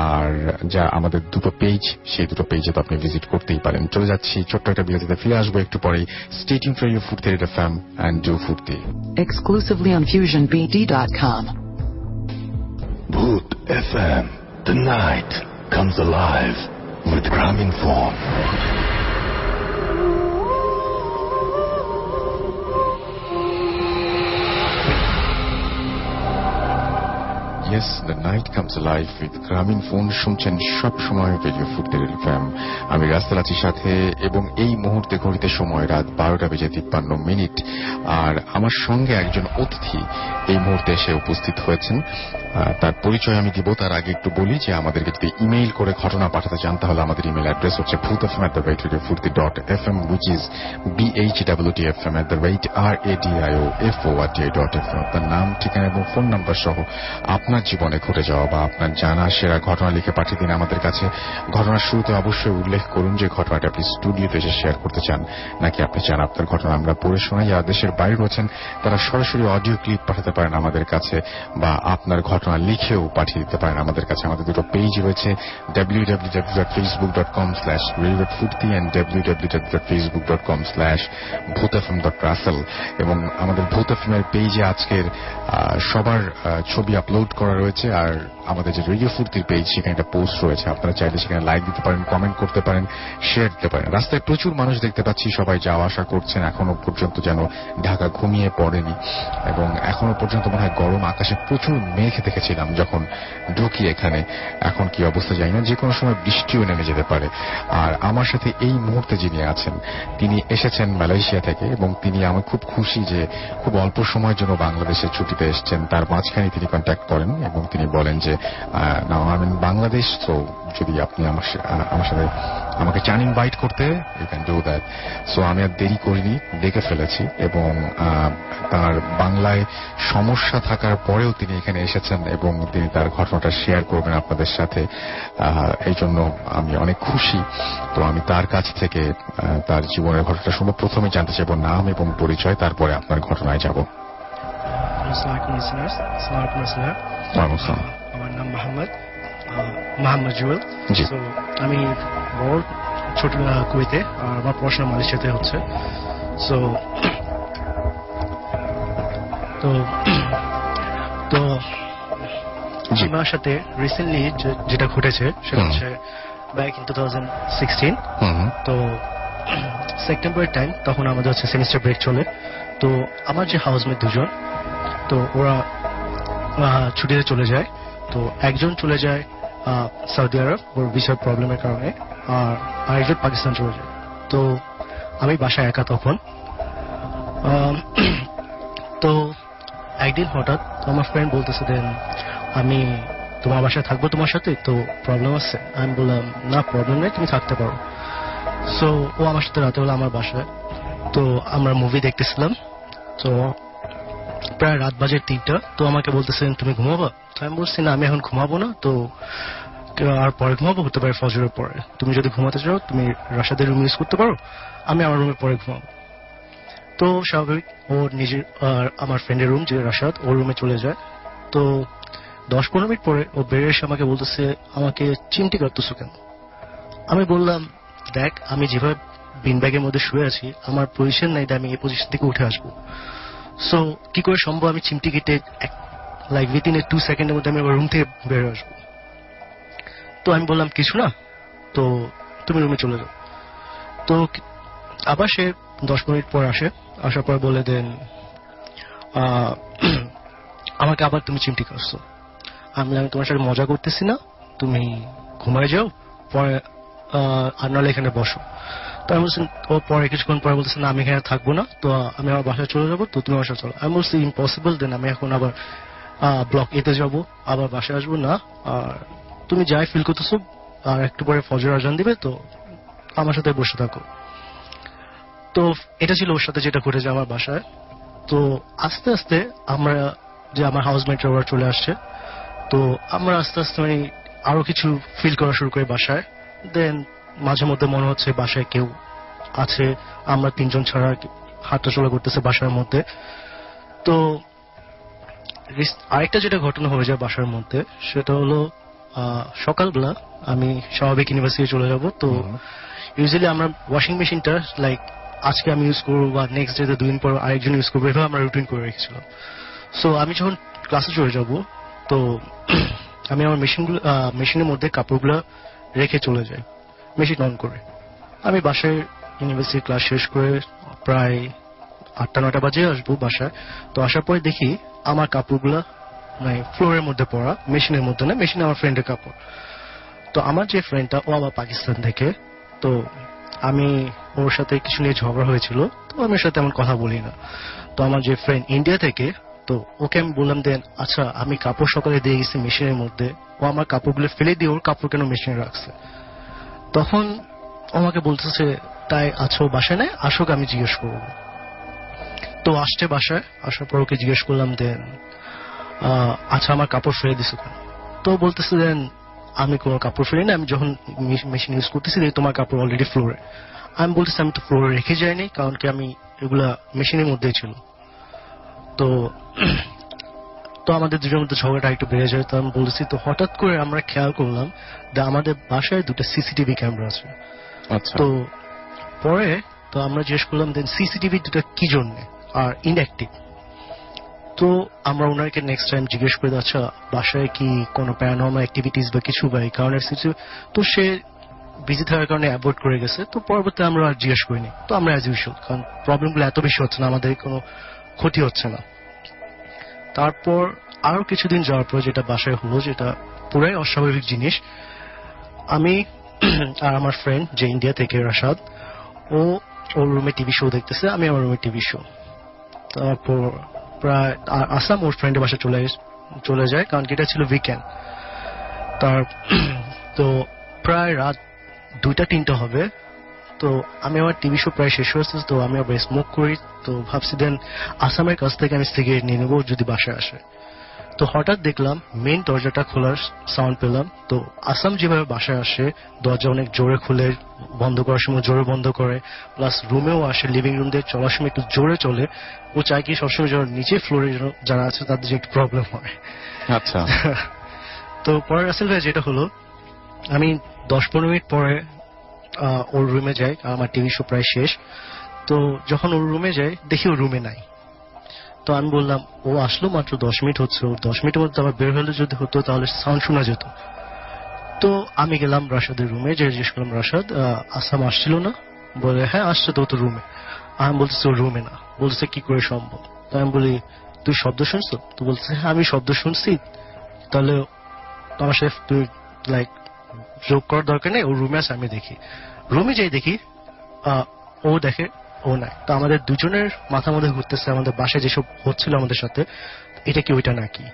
আর যা আমাদের দুটো পেজ, সেই দুটো পেজে তো আপনি ভিজিট করতেই পারেন। চলে যাচ্ছি ছোট্ট একটা বিরতিতে, ফিরে আসবো একটু পরেই। Stay tuned for your Food Theatre FM and do Foodti. Exclusively on FusionBD.com. Bhoot FM. The night comes alive with Graminphone. Yes, the night comes alive with Graminphone. শুনছেন সব সময় রেডিও ফুড থিয়েটার এফএম। আমি রাস্তাল আছি সাথে, এবং এই মুহূর্তে ঘড়িতে সময় রাত 12:53। আর আমার সঙ্গে একজন অতিথি এই মুহূর্তে এসে উপস্থিত হয়েছেন। তার পরিচয় আমি দিব, তার আগে একটু বলি যে আমাদেরকে যদি ইমেইল করে ঘটনা পাঠাতে চান তাহলে আমাদের ইমেল অ্যাড্রেস হচ্ছে bhutfm@radiofurti.fm, which is bhutfm@radiofurti.fm। আপনার নাম, ঠিকানা এবং ফোন নাম্বার সহ আপনার জীবনে ঘটে যাওয়া বা আপনার জানা সেরা ঘটনা লিখে পাঠিয়ে দিন আমাদের কাছে। ঘটনার শুরুতে অবশ্যই উল্লেখ করুন যে ঘটনাটা আপনি স্টুডিওতে এসে শেয়ার করতে চান, নাকি আপনি চান আপনার ঘটনা আমরা পড়ে শোনাই। যারা দেশের বাইরে রয়েছেন তারা সরাসরি অডিও ক্লিপ পাঠাতে পারেন আমাদের কাছে, বা আপনার ঘটনা লিখেও পাঠিয়ে দিতে পারেন আমাদের কাছে। আমাদের দুটো পেজ রয়েছে, www.facebook.com/radio.foodti and www.facebook.com/bhutfm.russell। এবং আমাদের ভূত এফএম পেজে আজকের সবার ছবি আপলোড করা রয়েছে, আর আমাদের যে রেডিও ফুডতির পেজ সেখানে একটা পোস্ট রয়েছে, আপনারা চাইলে সেখানে লাইক দিতে পারেন, কমেন্ট করতে পারেন, শেয়ার দিতে পারেন। রাস্তায় প্রচুর মানুষ দেখতে পাচ্ছি, সবাই যাওয়া আসা করছেন। এখনো পর্যন্ত যেন ঢাকা ঘুমিয়ে পড়েনি, এবং এখনো পর্যন্ত মনে হয় গরম। আকাশে প্রচুর মেঘ দেখেছিলাম যখন ঢুকি এখানে। এখন কি অবস্থা জানি না, যে কোনো সময় বৃষ্টিও নেমে যেতে পারে। আর আমার সাথে এই মুহূর্তে যিনি আছেন তিনি এসেছেন মালয়েশিয়া থেকে, এবং তিনি আমি খুব খুশি যে খুব অল্প সময়ের জন্য বাংলাদেশের ছুটিতে এসেছেন। তার মাঝখানে তিনি কন্ট্যাক্ট করেন এবং তিনি বলেন যে আমি বাংলাদেশ, তো যদি আপনি আমার সাথে আমাকে চান ইনভাইট করতে, you can do that. So আমি আর দেরি করিনি, দেখে ফেলেছি, এবং তার বাংলায় সমস্যা থাকার পরেও তিনি এখানে এসেছেন এবং তিনি তার ঘটনাটা শেয়ার করবেন আপনাদের সাথে। এই জন্য আমি অনেক খুশি। তো আমি তার কাছ থেকে তার জীবনের ঘটনাটা শুনে প্রথমে জানতে চাইব নাম এবং পরিচয়, তারপরে আপনার ঘটনায় যাব। আমার নাম মোহাম্মদ জুয়েল। আমি বড় ছোট কুয়েতে, আর আমার পড়াশোনা মালয়েশিয়াতে হচ্ছে। সো তো আমার সাথে রিসেন্টলি যেটা ঘটেছে সেটা হচ্ছে ব্যাক ইন 2016। তো সেপ্টেম্বরের টাইম, তখন আমাদের হচ্ছে সেমিস্টার ব্রেক চলে। তো আমার যে হাউসমেট দুজন, তো ওরা ছুটিতে চলে যায়। তো একজন চলে যায় সৌদি আরব ওর ভিসার প্রবলেমের কারণে, আর আরেকজন পাকিস্তান চলে যায়। তো আমি বাসায় একা তখন। তো একদিন হঠাৎ আমার ফ্রেন্ড বলতেছে দেন আমি তোমার বাসায় থাকবো তোমার সাথে, তো প্রবলেম আছে? আমি বললাম না প্রবলেম নেই, তুমি থাকতে পারো। সো ও আমার সাথে রাতে হলো আমার বাসায়। তো আমরা মুভি দেখতেছিলাম। তো প্রায় রাত বাজে 3টা। তো আমাকে বলতেছেন তুমি ঘুমাবো? তো আমি বলছি না আমি এখন ঘুমাবো না, তো আর পরে ঘুমাবো, হতে পারে ফজরের পরে। তুমি যদি ঘুমাতে চাও তুমি রাশাদের রুম ইউজ করতে পারো, আমি আমার রুমে পরে ঘুমাবো। তো স্বাভাবিক ও নিজের আর আমার ফ্রেন্ডের রুম যে রাশাদ ওর রুমে চলে যায়। তো 10-15 মিনিট পরে ও বেরিয়ে এসে আমাকে বলতেছে আমাকে চিমটি কাটতেছো কেন? আমি বললাম দেখ আমি যেভাবে বিন ব্যাগের মধ্যে শুয়ে আছি আমার পজিশন নাই, আমি এই পজিশন থেকে উঠে আসবো। সো কি করে সম্ভব আমি চিমটি কেটে লাইক উইথিন 2 সেকেন্ডের মধ্যে আমি আমার রুম থেকে বেরিয়ে আসবো? তো আমি বললাম কিছু না, তো তুমি রুমে চলে যাও। তো আবার সে 10 মিনিট পর আসে, আসার পর বলে দেন আমাকে আবার তুমি চিমটি কাটছো। আমি তোমার সাথে মজা করতেছি না, তুমি ঘুমায় যাও, পরে আর নাহলে এখানে বসো। তো আমি বলছি ও পরে কিছুক্ষণ পরে বলতেছে না আমি এখানে থাকবো না, তো আমি আমার বাসায় চলে যাবো, তো তুমি বাসায় চলো। আমি বলছি ইম্পসিবল, দেন আমি এখন আবার ব্লক এতে যাবো, আবার বাসায় আসবো না, আর তুমি যাই ফিল করতেছো আর একটু পরে ফজর আজান দিবে, তো আমার সাথে বসে থাকো। তো এটা ছিল ওর সাথে যেটা ঘটেছে আমার বাসায়। তো আস্তে আস্তে আমরা যে আমার হাউসমেট ওরা চলে আসছে, তো আমরা আস্তে আস্তে মানে আরো কিছু ফিল করা শুরু করি বাসায়। দেন মাঝে মধ্যে মনে হচ্ছে বাসায় কেউ আছে, আমরা 3 জন ছাড়া হাঁটা চলা করতেছে বাসার মধ্যে। তো আরেকটা যেটা ঘটনা হয়ে যায় বাসার মধ্যে সেটা হলো সকালবেলা আমি স্বাভাবিক ইউনিভার্সিটি চলে যাব। তো ইউজুয়ালি আমরা ওয়াশিং মেশিনটা লাইক আজকে আমি ইউজ করবো বা নেক্সট ডে 2 দিন পর আরেকজন ইউজ করবো, এভাবে আমরা রুটিন করে রেখেছিলাম। সো আমি যখন ক্লাসে চলে যাব তো আমি আমার মেশিনের মধ্যে কাপড়গুলো রেখে চলে যাই মেশিন অন করে। আমি বাসায় ইউনিভার্সিটি ক্লাস শেষ করে প্রায় 8-9টা বাজে আসবো বাসায়। তো আসার পরে দেখি আমার কাপড়গুলা মানে ফ্লোরের মধ্যে পড়া, মেশিনের মধ্যে না, মেশিনে আমার ফ্রেন্ডের কাপড়। তো আমার যে ফ্রেন্ডটা ও আবার পাকিস্তান থেকে, তো আমি ওর সাথে কিছু নিয়ে ঝগড়া হয়েছিল, তো আমি ওর সাথে তেমন কথা বলি না। তো আমার যে ফ্রেন্ড ইন্ডিয়া থেকে, তো ওকে আমি বললাম দেন আচ্ছা আমি কাপড় সকালে দিয়ে গেছি মেশিনের মধ্যে, ও আমার কাপড়গুলো ফেলে দিয়ে ওর কাপড় কেন মেশিনে রাখছে? তখন আমাকে বলতেছে তাই আছো বাসায় নেই, আসুক আমি জিজ্ঞেস করবো। তো আসছে বাসায়, আসার পর ওকে জিজ্ঞেস করলাম দেন আচ্ছা আমার কাপড় ফেলে দিছো কেন? তো বলতেছে দেন আমি কোনো কাপড় ফেলি না, আমি যখন মেশিন ইউজ করতেছি তোমার কাপড় অলরেডি ফ্লোরে। আমি বলতেছি আমি তো ফ্লোরে রেখে যাইনি, কারণ কি আমি এগুলা মেশিনের মধ্যেই ছিল। তো তো আমাদের দুজনের মধ্যে ঝগড়াটা একটু বেড়ে যায়। তো আমি বলছি, তো হঠাৎ করে আমরা খেয়াল করলাম যে আমাদের বাসায় 2টা সিসিটিভি ক্যামেরা আছে। তো পরে তো আমরা জিজ্ঞেস করলাম দেন সিসিটিভি 2টা কি জন্য আর ইনঅ্যাক্টিভ? তো আমরা ওনাকে নেক্সট টাইম জিজ্ঞেস করে আচ্ছা বাসায় কি কোনো প্যারানর্মাল অ্যাক্টিভিটিস বা কিছু বা এই কারণে, তো সে বিজি থাকার কারণে অ্যাভয়েড করে গেছে। তো পরবর্তী আমরা আর জিজ্ঞেস করিনি। তো আমরা অ্যাজ ইউজুয়াল, কারণ প্রবলেমগুলো এত বেশি হচ্ছে না, আমাদের কোনো ক্ষতি হচ্ছে না। তারপর আরো কিছুদিন যাওয়ার পর যেটা বাসায় হলো, যেটা পুরাই অস্বাভাবিক জিনিস, আমি আর আমার ফ্রেন্ড যে ইন্ডিয়া থেকে রাশাদ, ওর রুমে টিভি শো দেখতেছে, আমি আমার রুমে টিভি শো। তারপর প্রায় আসাম ওর ফ্রেন্ডের বাসায় চলে যায়, কারণ এটা ছিল উইকেন্ড। তো প্রায় রাত 2টা-3টা হবে। তো আমি আমার টিভি শো প্রায় শেষ হয়েছে, তো আমি আবার স্মোক করি। তো ভাবছি দেন আসামের কাছ থেকে আমি সিগারেট নিয়ে নেবো যদি বাসায় আসে। তো হঠাৎ দেখলাম মেইন দরজাটা খোলার সাউন্ড পেলাম। তো আসাম যেভাবে বাসায় আসে দরজা অনেক জোরে খুলে, বন্ধ করার সময় জোরে বন্ধ করে, প্লাস রুমেও আসে, লিভিং রুম দিয়ে চলার সময় একটু জোরে চলে। ও চায় কি সবসময় যেন নিচে ফ্লোরে যারা আছে তাদের যে একটু প্রবলেম হয়। আচ্ছা। তো পরে রাসেল ভাই যেটা হলো, আমি 10-15 মিনিট পরে ওর রুমে যাই, আমার টিভি শো প্রায় শেষ। তো যখন ওর রুমে যাই দেখি ওর রুমে নাই। তো আমি বললাম ও আসলো মাত্র 10 মিনিট হচ্ছে, ওর 10 মিনিটের মধ্যে আবার বের হলে যদি হতো তাহলে সাউন্ড শোনা যেত। তো আমি গেলাম রাশাদের রুমে, যে জিজ্ঞেস করলাম রাশাদ আসাম আসছিল না? বলে হ্যাঁ আসছে তো রুমে। আমি বলতেছি ওর রুমে না। বলছে কি করে সম্ভব? তো আমি বলি তুই শব্দ শুনছো? তো বলছে হ্যাঁ আমি শব্দ শুনছি। তাহলে আমার সাথে তুই লাইক যোগ করার দরকার নেই, ও রুমে আছে আমি দেখি। রুমে যাই দেখি ও দেখে ও নাই। তো আমাদের দুজনের মাথার মধ্যে ঘুরতেছে আমাদের বাসায় যেসব হচ্ছিল আমাদের সাথে, এটা কি ওইটা নাকি।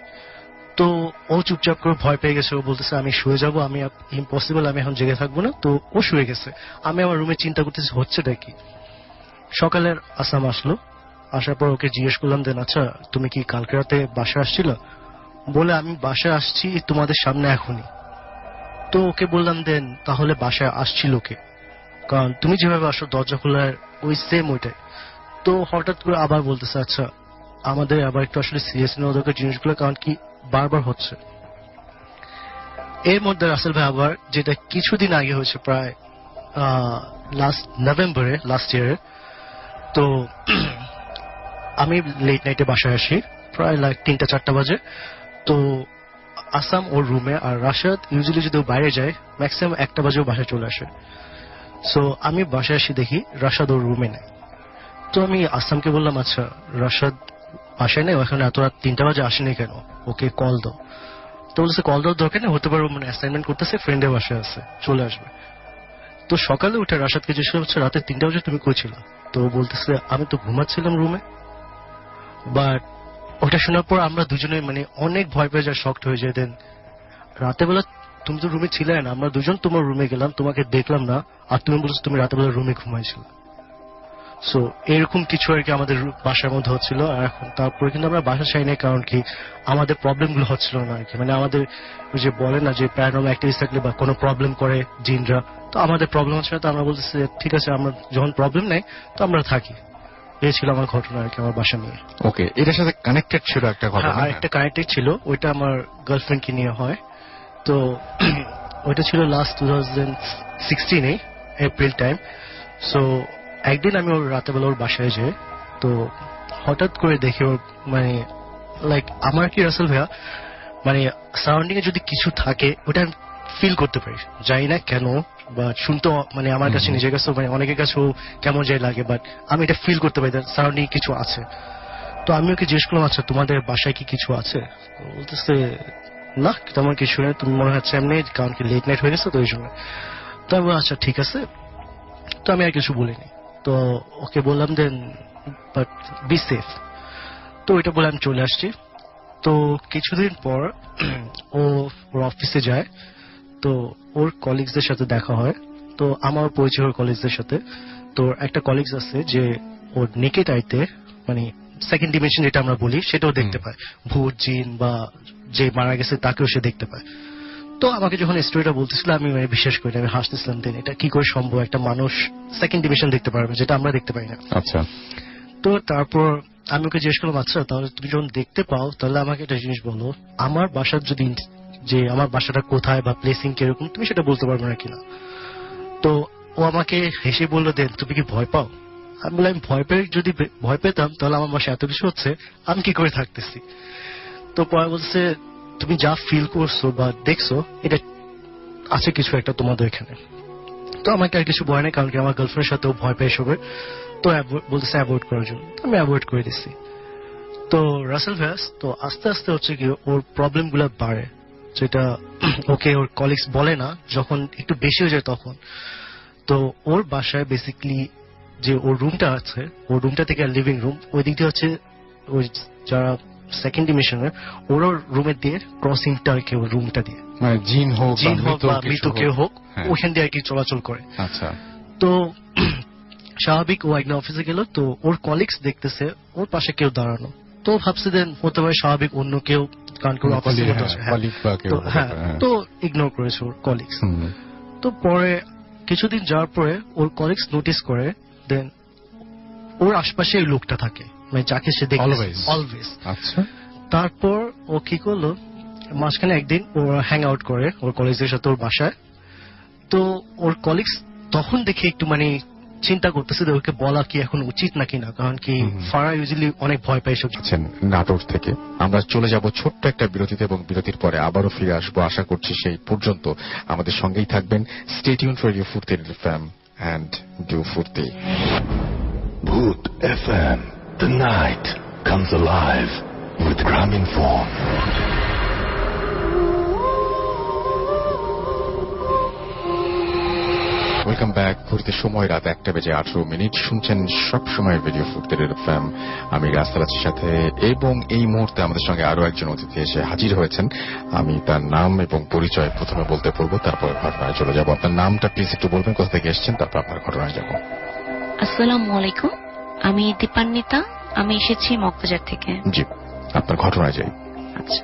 তো ও চুপচাপ করে ভয় পেয়ে গেছে, ও বলতেছে আমি শুয়ে যাবো, আমি ইম্পসিবল, আমি এখন জেগে থাকবো না। তো ও শুয়ে গেছে, আমি আমার রুমে চিন্তা করতেছি হচ্ছেটা কি। সকালের আসাম আসলো, আসার পর ওকে জিজ্ঞেস করলাম দেন আচ্ছা তুমি কি কালকে রাতে বাসায় আসছিল? বলে আমি বাসায় আসছি তোমাদের সামনে এখনই। তো ওকে বললাম দেন তাহলে বাসায় আসছিল কে, কারণ তুমি যেভাবে আসো দরজা খোলার ওই সেম ওইটাই। তো হঠাৎ করে আবার বলতেছে আচ্ছা আমাদের আবার একটু আসলে সিরিয়াস নেওয়া দরকার জিনিসগুলো, কারণ কি বারবার হচ্ছে। এর মধ্যে রাসেল ভাই আবার যেটা কিছুদিন আগে হয়েছে, প্রায় লাস্ট নভেম্বরে লাস্ট ইয়ারে, তো আমি লেট নাইটে বাসায় আসি প্রায় লাইক 3-4 বাজে। তো আসাম ওর রুমে, আর রাশাদ ইউজুয়ালি যদি বাইরে যায় ম্যাক্সিমাম 1টা বাজেও বাসায় চলে আসে। সো আমি বাসায় আসি দেখি রাশাদ ওর রুমে নেই। তো আমি আসামকে বললাম আচ্ছা রাশাদ বাসায় নেই, ওখানে এত রাত 3টা বাজে আসেনি কেন, ওকে কল দাও। তো বলছে কল দেওয়ার দরকার নেই, হতে পারে মানে অ্যাসাইনমেন্ট করতেছে, ফ্রেন্ডের বাসায় আছে, চলে আসবে। তো সকালে উঠে রাশাদকে জিজ্ঞেস হচ্ছে রাতে 3টা বাজে তুমি কই ছিল? তো বলতেছে আমি তো ঘুমাচ্ছিলাম রুমে। বাট ওটা শোনার পর আমরা দুজনে মানে অনেক ভয় পেয়ে যায়, শকড হয়ে যায়। দেন রাতের বেলা তুমি তো রুমে ছিলে না, আমরা দুজন তোমার রুমে গেলাম, তোমাকে দেখলাম না, আর তুমি বলছো তুমি রাতের বেলা রুমে ঘুমাইছিল। সো এরকম কিছু আর কি আমাদের বাসার মধ্যে হচ্ছিল। আর এখন তারপরে কিন্তু আমরা বাসা চাই না, কারণ কি আমাদের প্রবলেম গুলো হচ্ছিল না আর কি। মানে আমাদের ওই যে বলে না যে প্যারানর্মাল অ্যাক্টিভিটিস থাকলে বা কোনো প্রবলেম করে জিনরা, তো আমাদের প্রবলেম হচ্ছে না। তো আমরা বলতেছি ঠিক আছে আমরা যখন প্রবলেম নেই তো আমরা থাকি। এই ছিল আমার ঘটনা আর কি আমার বাসা নিয়ে। ওকে, এটার সাথে কানেক্টেড ছিল একটা ঘটনা। আর একটা কানেক্টেড ছিল, ওইটা আমার গার্লফ্রেন্ডকে নিয়ে হয়। তো ওইটা ছিল লাস্ট 2016 এপ্রিল টাইম। সো একদিন আমি ওর রাতেবেলা ওর বাসায় যাই, তো হঠাৎ করে দেখি ওর মানে লাইক আমার কি রাসেল ভাইয়া মানে সারাউন্ডিং এ যদি কিছু থাকে ওটা আমি ফিল করতে পারি, জানি না কেন, বা শুনতে মানে আমার কাছে নিজের কাছে মানে অনেকের কাছেও কেমন যাই লাগে, বাট আমি এটা ফিল করতে পারি সারাউন্ডিং কিছু আছে। তো আমি ওকে জিজ্ঞেস করলাম আচ্ছা তোমাদের বাসায় কি কিছু আছে? বলতেছে না তেমন কিছু নেই, তুমি মনে হচ্ছে এমনি, কারণ কি লেট নাইট হয়ে গেছে তো এই সময়। তো আমি আচ্ছা ঠিক আছে, তো আমি আর কিছু বলিনি। তো ওকে বললাম দেন বাট বি সেফ। তো ওইটা বলে আমি চলে আসছি। তো কিছুদিন পর ও ওর অফিসে যায়, তো ওর কলিগসদের সাথে দেখা হয়। তো আমার পরিচয় ওর কলিগসদের সাথে। তো একটা কলিগস আছে যে ওর নেকেড আইতে মানে সেকেন্ড ডিমেনশন যেটা আমরা বলি সেটাও দেখতে পায়, ভূত জিন বা যে মারা গেছে তাকেও সে দেখতে পায়। তো আমাকে যখন স্টোরিটা বলতেছিল আমি মানে বিশ্বাস করি, আমি হাসতেছিলাম দেন এটা কি করে সম্ভব, একটা মানুষ সেকেন্ড ডিমেনশন দেখতে পারবে যেটা আমরা দেখতে পাই না। আচ্ছা। তো তারপর আমি ওকে জিজ্ঞেস করলাম আচ্ছা তাহলে তুমি যখন দেখতে পাও তাহলে আমাকে একটা জিনিস বলো, আমার বাসার যদি যে আমার বাসাটা কোথায় বা প্লেসিং কিরকম তুমি সেটা বলতে পারবে না কিনা। তো ও আমাকে হেসে বললো দেন তুমি কি ভয় পাও? আমি বললাম আমি ভয় পেয়ে যদি ভয় পেতাম তাহলে আমার বাসায় এত কিছু হচ্ছে আমি কি করে থাকতেছি। তো পরে বলছে তুমি যা ফিল করছো বা দেখছো এটা আছে কিছু একটা তোমাদের এখানে। তো আমাকে আর কিছু ভয় নেই, কারণ কি আমার গার্লফ্রেন্ডের সাথেও ভয় পেয়ে সবে, তো বলতেছে অ্যাভয়েড করার জন্য, আমি অ্যাভয়েড করে দিচ্ছি। তো রাসেল ভ্যাস তো আস্তে আস্তে হচ্ছে কি ওর প্রবলেম গুলো বাড়ে, যেটা ওকে ওর কলিগস বলে না, যখন একটু বেশি হয়ে যায় তখন। তো ওর বাসায় বেসিক্যালি যে ওর রুমটা আছে, ওর রুমটা থেকে লিভিং রুম ওই দিক দিয়ে হচ্ছে ওই যারা সেকেন্ড ডিমেনশনের ওর রুমের দিয়ে ক্রসিংটা আর কি ওর রুমটা দিয়ে মানে জিন হোক বা মৃত কেউ হোক ওখান দিয়ে আর কি চলাচল করে। আচ্ছা। তো স্বাভাবিক ও একদিন অফিসে গেল, তো ওর কলিগস দেখতেছে ওর পাশে কেউ দাঁড়ানো, তো ভাবছে দেন হতে পারে স্বাভাবিক অন্য কেউ, কারণ কেউ অফিসে তো ইগনোর করেছে ওর কলিগস। তো পরে কিছুদিন যাওয়ার পরে ওর কলিগস নোটিস করে দেন ওর আশপাশে ওই লোকটা থাকে, মানে যাকে সে দেখে অলওয়েজ। আচ্ছা। তারপর ও কি করলো, মাঝখানে একদিন ও হ্যাং আউট করে ওর কলিগসদের সাথে ওর বাসায়। তো ওর কলিগস তখন দেখে একটু মানে চিন্তা করতেছে যে ওকে বলা কি এখন উচিত নাকি না, কারণ কি ফারা ইউজুয়ালি অনেক ভয় পায় সব। নাটোর থেকে আমরা চলে যাব ছোট্ট একটা বিরতিতে, এবং বিরতির পরে আবারও ফিরে আসবো। আশা করছি সেই পর্যন্ত আমাদের সঙ্গেই থাকবেন। স্টে টিউন ফর ইউ ফুর্তি এফএম এন্ড ডু ফুর্তি। Bhoot FM. The night comes alive with Graminphone. Welcome back. ঘুরতে সময় রাত 1:18 শুনছেন সবসময় রেডিও ফুর্তির এফএম। আমি রাসেল আছি সাথে, এবং এই মুহূর্তে আমাদের সঙ্গে আরো একজন অতিথি এসে হাজির হয়েছেন। আমি তার নাম এবং পরিচয় প্রথমে বলতে বলবো, তারপর ঘটনায় চলে যাব। আপনার নামটা প্লিজ একটু বলবেন, কোথা থেকে এসেছেন, তারপর আপনার ঘটনায় যাব। আসসালামু আলাইকুম, আমি দীপান্বিতা, আমি এসেছি মগবাজার থেকে। জি, আপনার ঘটনায় যাই। আচ্ছা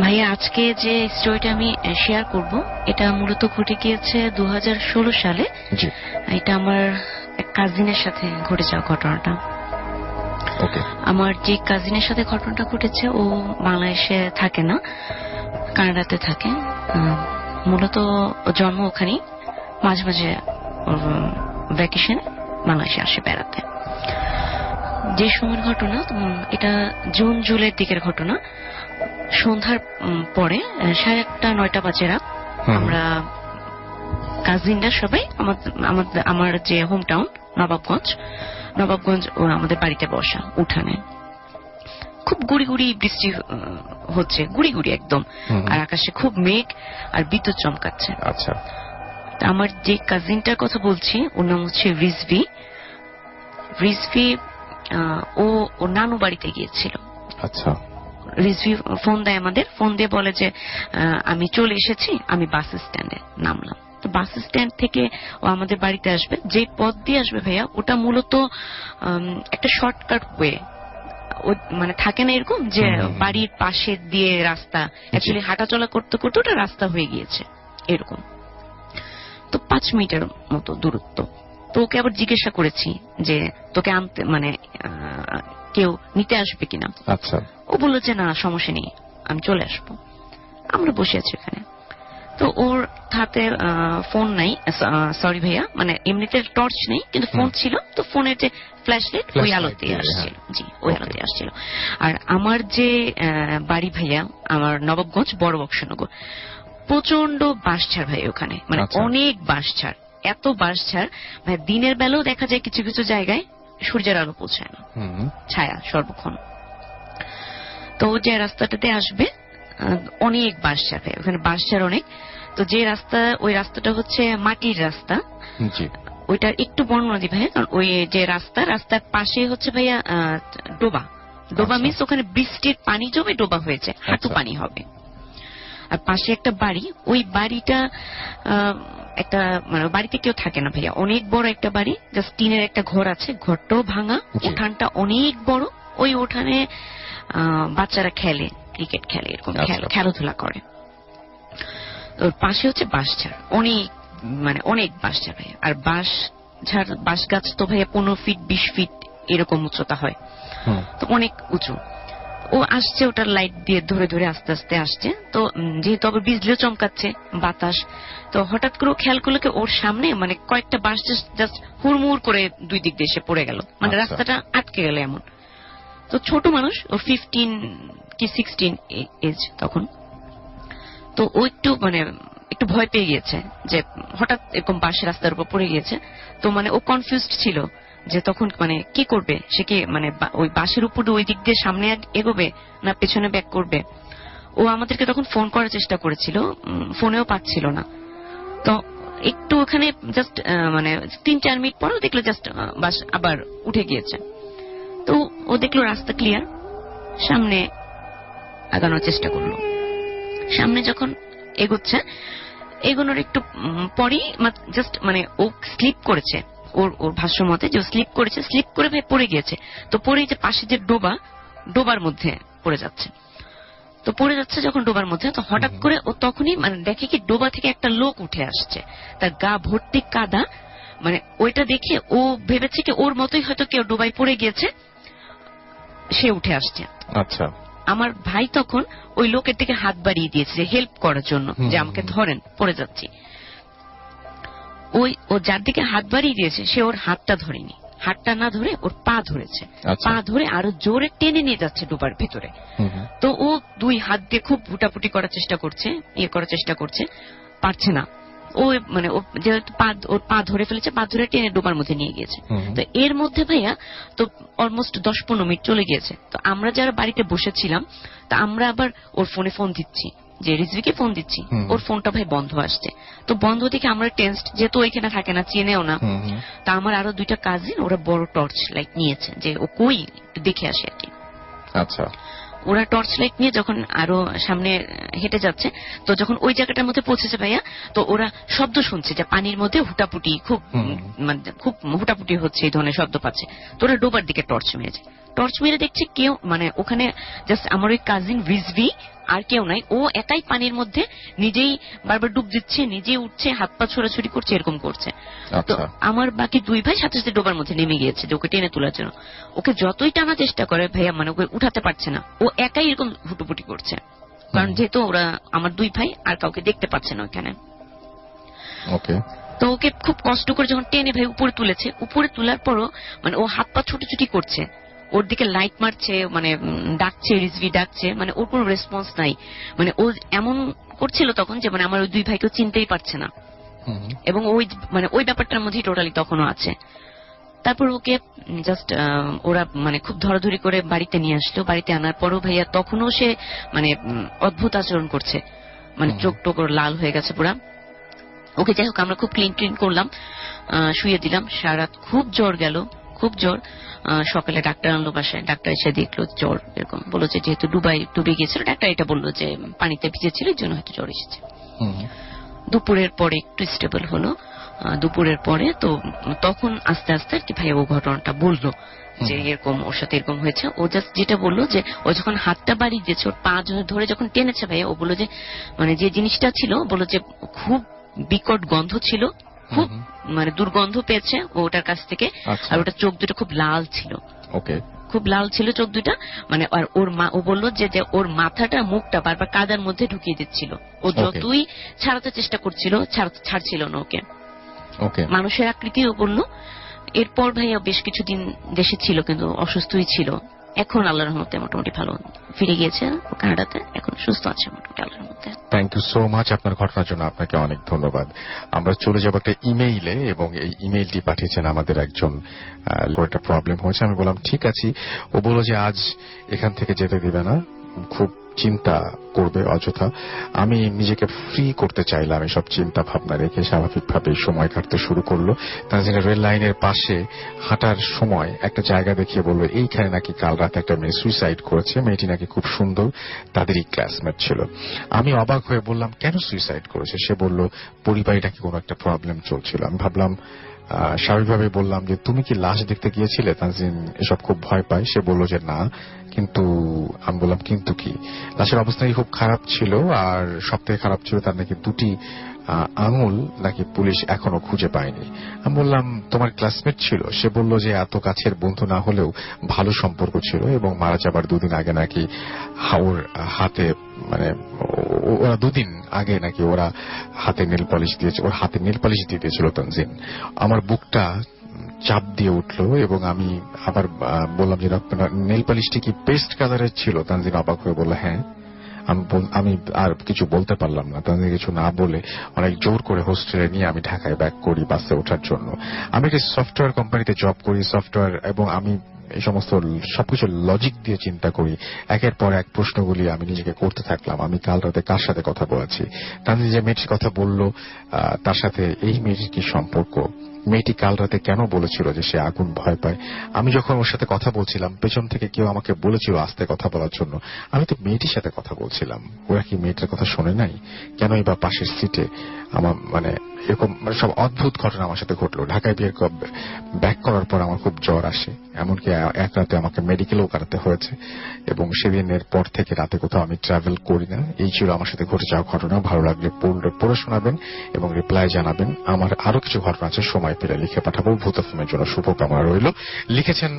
ভাইয়া, আজকে যে স্টোরিটা আমি শেয়ার করব এটা মূলত ঘটে গিয়েছে 2016 সালে। জি, এটা আমার এক কাজিনের সাথে ঘটে যাওয়া ঘটনাটা। ওকে। আমার যে কাজিনের সাথে ঘটনাটা ঘটেছে ও বাংলাদেশে থাকে না, কানাডাতে থাকে। মূলত জন্ম ওখানেই, মাঝে মাঝে ভ্যাকেশন বাংলাদেশে আসে বেড়াতে। যে সময়ের ঘটনা, এটা জুন জুলাইয়ের দিকের ঘটনা। সন্ধ্যার পরে 8:30-9টা বাজে রাত, আমরা কাজিনরা সবাই আমার যে হোম টাউন নবাবগঞ্জ ওর আমাদের বাড়িতে বসা উঠানে। খুব গুড়ি গুড়ি বৃষ্টি হচ্ছে, গুড়ি গুড়ি একদম, আর আকাশে খুব মেঘ আর বিদ্যুৎ চমকাচ্ছে। আচ্ছা, আমার যে কাজিনটার কথা বলছি ওর নাম হচ্ছে রিজভি। ও ওর নানু বাড়িতে গিয়েছিল। আচ্ছা। রিজভি ফোন দেয় আমাদের, ফোন দিয়ে বলে যে আমি চলে এসেছি, আমি বাস স্ট্যান্ডে নামলাম। তো বাস স্ট্যান্ড থেকে ও আমাদের বাড়িতে আসবে। যে পথ দিয়ে আসবে ভাইয়া, ওটা মূলত একটা শর্টকাট ওয়ে। মানে থাকে না এরকম যে বাড়ির পাশে দিয়ে রাস্তা, অ্যাকচুয়ালি হাঁটাচলা করতে করতে ওটা রাস্তা হয়ে গিয়েছে এরকম। তো 5 মিনিটের মতো দূরত্ব। তো ওকে আবার জিজ্ঞাসা করেছি যে তোকে আনতে মানে কেউ নিতে আসবে কিনা। আচ্ছা। ও বললো যে না, সমস্যা নেই, আমি চলে আসবো। আমরা বসে আছি ওখানে। তো ওর হাতে ফোন নাই, সরি ভাইয়া, মানে এমনিতে টর্চ নেই, কিন্তু ফোন ছিল। তো ফোনের যে ফ্ল্যাশ লাইট ওই আলোতে আসছিল। জি, ওই আলোতে আসছিল। আর আমার যে বাড়ি ভাইয়া, আমার নবাবগঞ্জ বড় বক্সনগর, প্রচন্ড বাঁশঝাড় ভাই ওখানে, মানে অনেক বাঁশঝাড়। এত বাঁশঝাড় ভাই, দিনের বেলাও দেখা যায় কিছু কিছু জায়গায় সূর্যের আলো পৌঁছায় না, ছায়া সর্বক্ষণ। তো যে রাস্তাটাতে আসবে অনেক বাঁশঝাড় ভাই, ওখানে বাঁশঝাড় অনেক। তো যে রাস্তা, ওই রাস্তাটা হচ্ছে মাটির রাস্তা। ওইটা একটু বর্ণনা দি ভাইয়া, কারণ ওই যে রাস্তার পাশে হচ্ছে ভাইয়া ডোবা মিন্স ওখানে বৃষ্টির পানি জমে ডোবা হয়েছে, হাঁটু পানি হবে। আর পাশে একটা বাড়ি, ওই বাড়িটা একটা মানে বাড়িতে কেউ থাকে না ভাইয়া, অনেক বড় একটা বাড়ি, জাস্ট টিনের একটা ঘর আছে, ঘরটাও ভাঙা, উঠানটা অনেক বড়। ওই উঠানে বাচ্চারা খেলে, ক্রিকেট খেলে, এরকম খেলাধুলা করে। ওর পাশে হচ্ছে বাঁশঝাড়, অনেক বাঁশঝাড় ভাইয়া। আর বাঁশ গাছ তো ভাইয়া 15 ফিট 20 ফিট এরকম উচ্চতা হয়, তো অনেক উঁচু। ও আসছে, ওটার লাইট দিয়ে ধরে ধরে আস্তে আস্তে আসছে। তো যেহেতু আবার বিজলিও চমকাচ্ছে, বাতাস, তো হঠাৎ করে খেয়াল করলো কি ওর সামনে মানে কয়েকটা বাঁশ জাস্ট হুড়মুড় করে দুই দিক দিয়ে এসে পড়ে গেল, মানে রাস্তাটা আটকে গেল এমন। তো ছোট মানুষ, ও 15 কি 16 এজ তখন। তো ও একটু ভয় পেয়ে গিয়েছে যে হঠাৎ এরকম বাঁশের রাস্তার উপর পড়ে গিয়েছে। তো মানে ও কনফিউজড ছিল যে তখন মানে কি করবে, সে কি মানে ওই বাঁশের উপর ওই দিক দিয়ে সামনে এগোবে না পেছনে ব্যাক করবে। ও আমাদেরকে তখন ফোন করার চেষ্টা করেছিল, ফোনেও পাচ্ছিল না। তো একটু ওখানে জাস্ট মানে 3-4 মিনিট পর দেখলো জাস্ট বাস আবার উঠে গিয়েছে। তো ও দেখলো রাস্তা ক্লিয়ার, সামনে আগানোর চেষ্টা করলো। সামনে যখন এগোচ্ছে, এগোনোর একটু পরেই জাস্ট মানে ও স্লিপ করেছে, ওর ভাষ্য মতে যে স্লিপ করেছে, স্লিপ করে পড়ে গিয়েছে। তো পরে যে পাশে যে ডোবার মধ্যে পড়ে যাচ্ছে। তো পড়ে যাচ্ছে যখন ডোবার মধ্যে, তো হঠাৎ করে ও তখনই মানে দেখে কি ডোবা থেকে একটা লোক উঠে আসছে, তার গা ভর্তি কাদা। মানে ওইটা দেখে ও ভেবেছে কি ওর মতোই হয়তো কেউ ডোবায় পড়ে গিয়েছে, সে উঠে আসছে। আচ্ছা। আমার ভাই তখন ওই লোকের দিকে হাত বাড়িয়ে দিয়েছে যে হেল্প করার জন্য, যে আমাকে ধরেন, পড়ে যাচ্ছি। ও যার দিকে হাত বাড়িয়ে দিয়েছে সে ওর হাতটা ধরেনি, হাতটা না ধরে ওর পা ধরেছে। পা ধরে আরো জোরে টেনে নিয়ে যাচ্ছে ডোবার ভেতরে। তো ও 2 হাত দিয়ে খুব ভুটাপুটি করার চেষ্টা করছে, পারছে না। ও মানে যেহেতু ওর পা ধরে ফেলেছে, পা ধরে টেনে ডোবার মধ্যে নিয়ে গিয়েছে। তো এর মধ্যে ভাইয়া তো অলমোস্ট 10-15 মিনিট চলে গিয়েছে। তো আমরা যারা বাড়িতে বসেছিলাম, তা আমরা আবার ওর ফোন দিচ্ছি যে রিজভিকে ফোন দিচ্ছি, ওর ফোনটা ভাই বন্ধ আসছে। তো বন্ধ দেখে আমরা টেন্সড, যেহেতু ওইখানে থাকে না, চেনেও না। তা আমার আরো 2টা কাজিন ওরা বড় টর্চ লাইট নিয়েছে যে ও কই একটু দেখে আসে আর কি। আচ্ছা, ওরা টর্চ লাইট নিয়ে যখন আরো সামনে হেঁটে যাচ্ছে, তো যখন ওই জায়গাটার মধ্যে পৌঁছেছে ভাইয়া, তো ওরা শব্দ শুনছে যে পানির মধ্যে হুটাপুটি, খুব হুটাপুটি হচ্ছে, এই ধরনের শব্দ পাচ্ছে। তো ওরা ডোবার দিকে টর্চ মেরেছে। টর্চ মেরে দেখছে কেউ, মানে ওখানে জাস্ট আমার ওই কাজিন রিজভি, আর কেউ নাই। ও একাই পানির মধ্যে নিজেই বারবার ডুব দিচ্ছে, নিজেই উঠছে, হাত পা ছোড়াছুড়ি করছে, এরকম করছে। তো আমার বাকি 2 ভাই সাথে সাথে ডোবার মধ্যে নেমে গিয়েছে যে ওকে টেনে তোলার জন্য। ওকে যতই টানার চেষ্টা করে ভাইয়া, মানে ওকে উঠাতে পারছে না, ও একাই এরকম হুটুপুটি করছে। কারণ যেহেতু ওরা আমার 2 ভাই আর কাউকে দেখতে পাচ্ছে না ওখানে। তো ওকে খুব কষ্ট করে যখন টেনে ভাই উপরে তুলেছে, উপরে তোলার পরও মানে ও হাত পা ছুটি করছে, ওর দিকে লাইট মারছে, মানে ডাকছে, রিজভি ডাকছে, মানে ওর কোনো রেসপন্স নাই। মানে ও এমন করছিল তখন যে মানে আমার ওই 2 ভাইকেও চিনতেই পারছে না, এবং ওই ব্যাপারটার মধ্যেই টোটালি তখনও আছে। তারপর ওকে জাস্ট ওরা মানে খুব ধরাধরি করে বাড়িতে নিয়ে আসলো। বাড়িতে আনার পরও ভাইয়া তখনও সে মানে অদ্ভুত আচরণ করছে, মানে চোখ টোক লাল হয়ে গেছে পুরা। ওকে যাই হোক আমরা খুব ক্লিন করলাম, শুয়ে দিলাম। সারা খুব জ্বর গেল, খুব জ্বর। সকালে ডাক্তার আনলো বাসায়, ডাক্তার এসে দেখলো জ্বর এরকম, বললো যে যেহেতু ডুবে গিয়েছিল, ডাক্তার এটা বললো যে পানিতে ভিজেছিল, এর জন্য হয়তো জ্বর এসেছে। দুপুরের পরে একটু স্টেবল হলো। দুপুরের পরে তো তখন আস্তে আস্তে আর কি ভাইয়া ও ঘটনাটা বললো যে এরকম ওর সাথে এরকম হয়েছে। ও জাস্ট যেটা বললো যে ও যখন হাতটা বাড়িয়ে দিয়েছে, ওর পা ধরে যখন টেনেছে ভাইয়া, ও বললো যে মানে যে জিনিসটা ছিল, বললো যে খুব বিকট গন্ধ ছিল, খুব মানে দুর্গন্ধ পেয়েছে ওটার কাছ থেকে। আর ওটা চোখ দুটো খুব লাল ছিল, খুব লাল ছিল চোখ দুটা। মানে আর ও বললো যে ওর মাথাটা মুখটা বারবার কাদার মধ্যে ঢুকিয়ে দিচ্ছিল। ও যতই ছাড়াতে চেষ্টা করছিল, ছাড়ছিল না ওকে। মানুষের আকৃতিও বললো। এরপর ভাইয়া বেশ কিছুদিন দেশে ছিল, কিন্তু অসুস্থই ছিল। এখন আল্লাহর রহমতে মোটামুটি ভালো, ফিরে গিয়েছে কানাডাতে, এখন সুস্থ আছে মোটামুটি আল্লাহর রহমতে। থ্যাংক ইউ সো মাচ আপনার ঘটনার জন্য, আপনাকে অনেক ধন্যবাদ। আমরা চলে যাব একটা ইমেইলে, এবং এই ইমেইলটি পাঠিয়েছেন আমাদের একজন, একটা প্রবলেম হয়েছে। আমি বললাম ঠিক আছে। ও বলল যে আজ এখান থেকে যেতে দিবে না, খুব চিন্তা করবে অযথা। আমি নিজেকে ফ্রি করতে চাইলাম এসব চিন্তা ভাবনা রেখে, স্বাভাবিকভাবে সময় কাটতে শুরু করলো। তার রেল লাইনের পাশে হাঁটার সময় একটা জায়গা দেখিয়ে বললো এইখানে নাকি কাল রাতে একটা মেয়ে সুইসাইড করেছে, মেয়েটি নাকি খুব সুন্দর, তাদেরই ক্লাসমেট ছিল। আমি অবাক হয়ে বললাম কেন সুইসাইড করেছে? সে বলল পরিবারে নাকি কোনো একটা প্রবলেম চলছিল। আমি ভাবলাম, স্বাভাবিকভাবে বললাম যে তুমি কি লাশ দেখতে গিয়েছিলে? তানজিন এসব খুব ভয় পায়। সে বলল যে না। কিন্তু আমি বললাম কিন্তু কি? লাশের অবস্থা খুব খারাপ ছিল, আর সব থেকে খারাপ ছিল তার নাকি 2টি আঙুল নাকি পুলিশ এখনো খুঁজে পায়নি। আমি বললাম তোমার ক্লাসমেট ছিল? সে বলল যে এত কাছের বন্ধু না হলেও ভালো সম্পর্ক ছিল, এবং মারা যাবার 2 দিন আগে নাকি ওর হাতে, মানে ওরা 2 দিন আগে নাকি ওরা হাতে নেল পলিশ দিয়েছে, ওর হাতে নেল পলিশ দিয়ে দিয়েছিল তানজিন। আমার বুকটা চাপ দিয়ে উঠলো, এবং আমি আবার বললাম যে নেল পলিশটি কি পেস্ট কালারের ছিল? তানজিন অবাক হয়ে বলল হ্যাঁ। আমি আর কিছু বলতে পারলাম না। তানজিন কিছু না বলে অনেক জোর করে হোস্টেলে নিয়ে আমি ঢাকায় ব্যাক করি বাসে ওঠার জন্য। আমি একটি সফটওয়্যার কোম্পানিতে জব করি, সফটওয়্যার, এবং আমি এই সমস্ত সবকিছু লজিক দিয়ে চিন্তা করি। একের পর এক প্রশ্নগুলি আমি নিজেকে করতে থাকলাম। আমি কাল রাতে কার সাথে কথা বলেছি? তানজিন যে মেয়েটির কথা বলল, তার সাথে এই মেয়েটির কি সম্পর্ক? মেয়েটি কাল রাতে কেন বলেছিল যে সে আগুন ভয় পায়? আমি যখন ওর সাথে কথা বলছিলাম, পেছন থেকে কেউ আমাকে বলেছিল আস্তে কথা বলার জন্য। আমি তো মেয়েটির সাথে কথা বলছিলাম, ওরা কি মেয়েটার কথা শোনে নাই? কেনই বা পাশের সিটে আমার, মানে এরকম সব অদ্ভুত ঘটনা আমার সাথে ঘটলো। ঢাকায় বিয়ের ব্যাক করার পর আমার খুব জ্বর আসে, এমনকি এক রাতে আমাকে মেডিকেলেও কাটাতে হয়েছে, এবং সেদিনের পর থেকে রাতে কোথাও আমি ট্রাভেল করি না। এই ছিল আমার সাথে ঘটে যাওয়া ঘটনা। ভালো লাগলে পড়ে শোনাবেন এবং রিপ্লাই জানাবেন। আমার আরো কিছু ঘটনা আছে, সময় পেলে লিখে পাঠাবো। ভূত এফএমের জন্য শুভকামনা রইল। লিখেছেন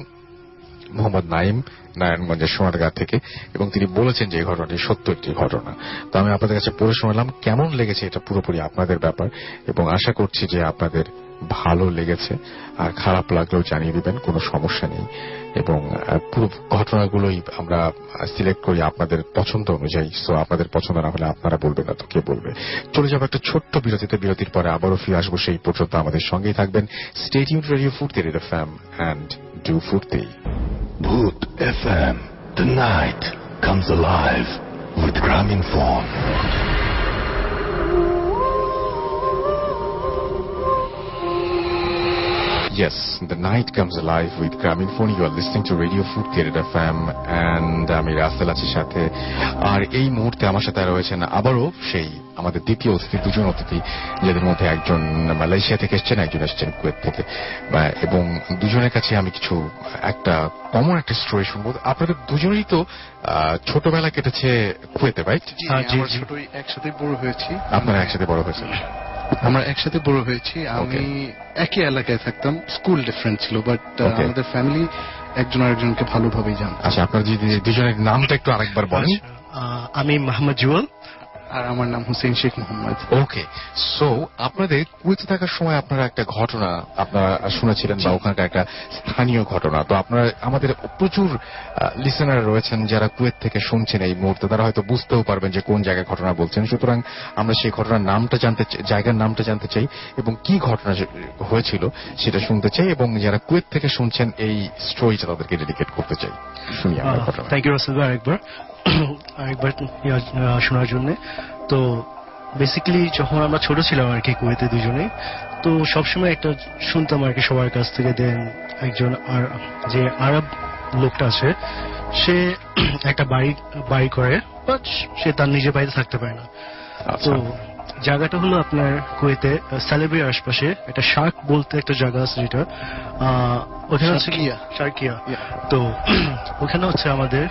মোহাম্মদ নাইম, নারায়ণগঞ্জের সোনারগাঁ থেকে, এবং তিনি বলেছেন যে এই ঘটনাটি সত্য একটি ঘটনা। তো আমি আপনাদের কাছে পড়ে শোনালাম। কেমন লেগেছে এটা পুরোপুরি আপনাদের ব্যাপার, এবং আশা করছি যে আপনাদের ভালো লেগেছে। আর খারাপ লাগলেও জানিয়ে দিবেন, কোনো সমস্যা নেই। এবং পুরো ঘটনাগুলোই আমরা সিলেক্ট করি আপনাদের পছন্দ অনুযায়ী। সো আপনাদের পছন্দ না হলে আপনারা বলবেন না তো কে বলবে। চলে যাবো একটা ছোট্ট বিরতিতে। বিরতির পরে আবারও ফিরে আসবো। সেই পর্যন্ত আমাদের সঙ্গেই থাকবেন। স্টে টিউনড রেডিও ফুর্তি রেড এফএম এন্ড ডু ফুর্তি। Bhoot FM. Tonight comes alive with Grameenphone. Yes, the night comes alive with Grameenphone. You are listening to Radio Food Theatre FM and আমি রাসেল আছি সাথে। আর এই মুহূর্তে আমার সাথে রয়েছেন আবারও সেই আমাদের দ্বিতীয় অতিথি, দুজন অতিথি, যাদের মধ্যে একজন মালয়েশিয়া থেকে এসেছেন, একজন এসেছেন কুয়েত থেকে, এবং দুজনের কাছে আমি একটা কমন একটা স্টোরি শুনবো। আপনাদের দুজনেরই তো ছোটবেলা কেটেছে কুয়েতে, রাইট? একসাথে বড় হয়েছি। আপনারা একসাথে বড় হয়েছেন? আমরা একসাথে বড় হয়েছি। আমি একই এলাকায় থাকতাম, স্কুল ডিফারেন্ট ছিল, বাট আমাদের ফ্যামিলি একজন আরেকজনকে ভালোভাবেই জানতো। আচ্ছা, আপনার দুজনের নামটা একটু আরেকবার বলেন। আমি মোহাম্মদ জুয়েল আর আমার নাম হোসেন শেখ মোহাম্মদ। ওকে, সো আপনাদের কুয়েতে থাকার সময় আপনারা একটা ঘটনা আপনারা শুনেছিলেন, বা ওখানকার একটা স্থানীয় ঘটনা। তো আপনারা, আমাদের প্রচুর লিসেনার রয়েছেন যারা কুয়েত থেকে শুনছেন এই মুহূর্তে, তারা হয়তো বুঝতেও পারবেন যে কোন জায়গায় ঘটনা বলছেন। সুতরাং আমরা সেই ঘটনার নামটা জায়গার নামটা জানতে চাই এবং কি ঘটনা হয়েছিল সেটা শুনতে চাই, এবং যারা কুয়েত থেকে শুনছেন এই স্টোরিটা তাদেরকে ডেডিকেট করতে চাই। শুনি আমরা ঘটনা। থ্যাংক ইউ রাসেল ভাই আরেকবার শোনার জন্য। তো বেসিক্যালি যখন আমরা ছোট ছিলাম আর কি কুয়েতে দুজনেই, তো সবসময় একটা শুনতাম আর কি সবার কাছ থেকে। দেন একজন যে আরব লোকটা আছে, সে একটা বাড়ি করে, বাট সে তার নিজের বাড়িতে থাকতে পারে না। তো জায়গাটা হলো আপনার কুয়েতে সালেবের আশপাশে একটা শার্ক বলতে একটা জায়গা আছে, যেটা ওখানে হচ্ছে শার্কিয়া। তো ওখানে হচ্ছে আমাদের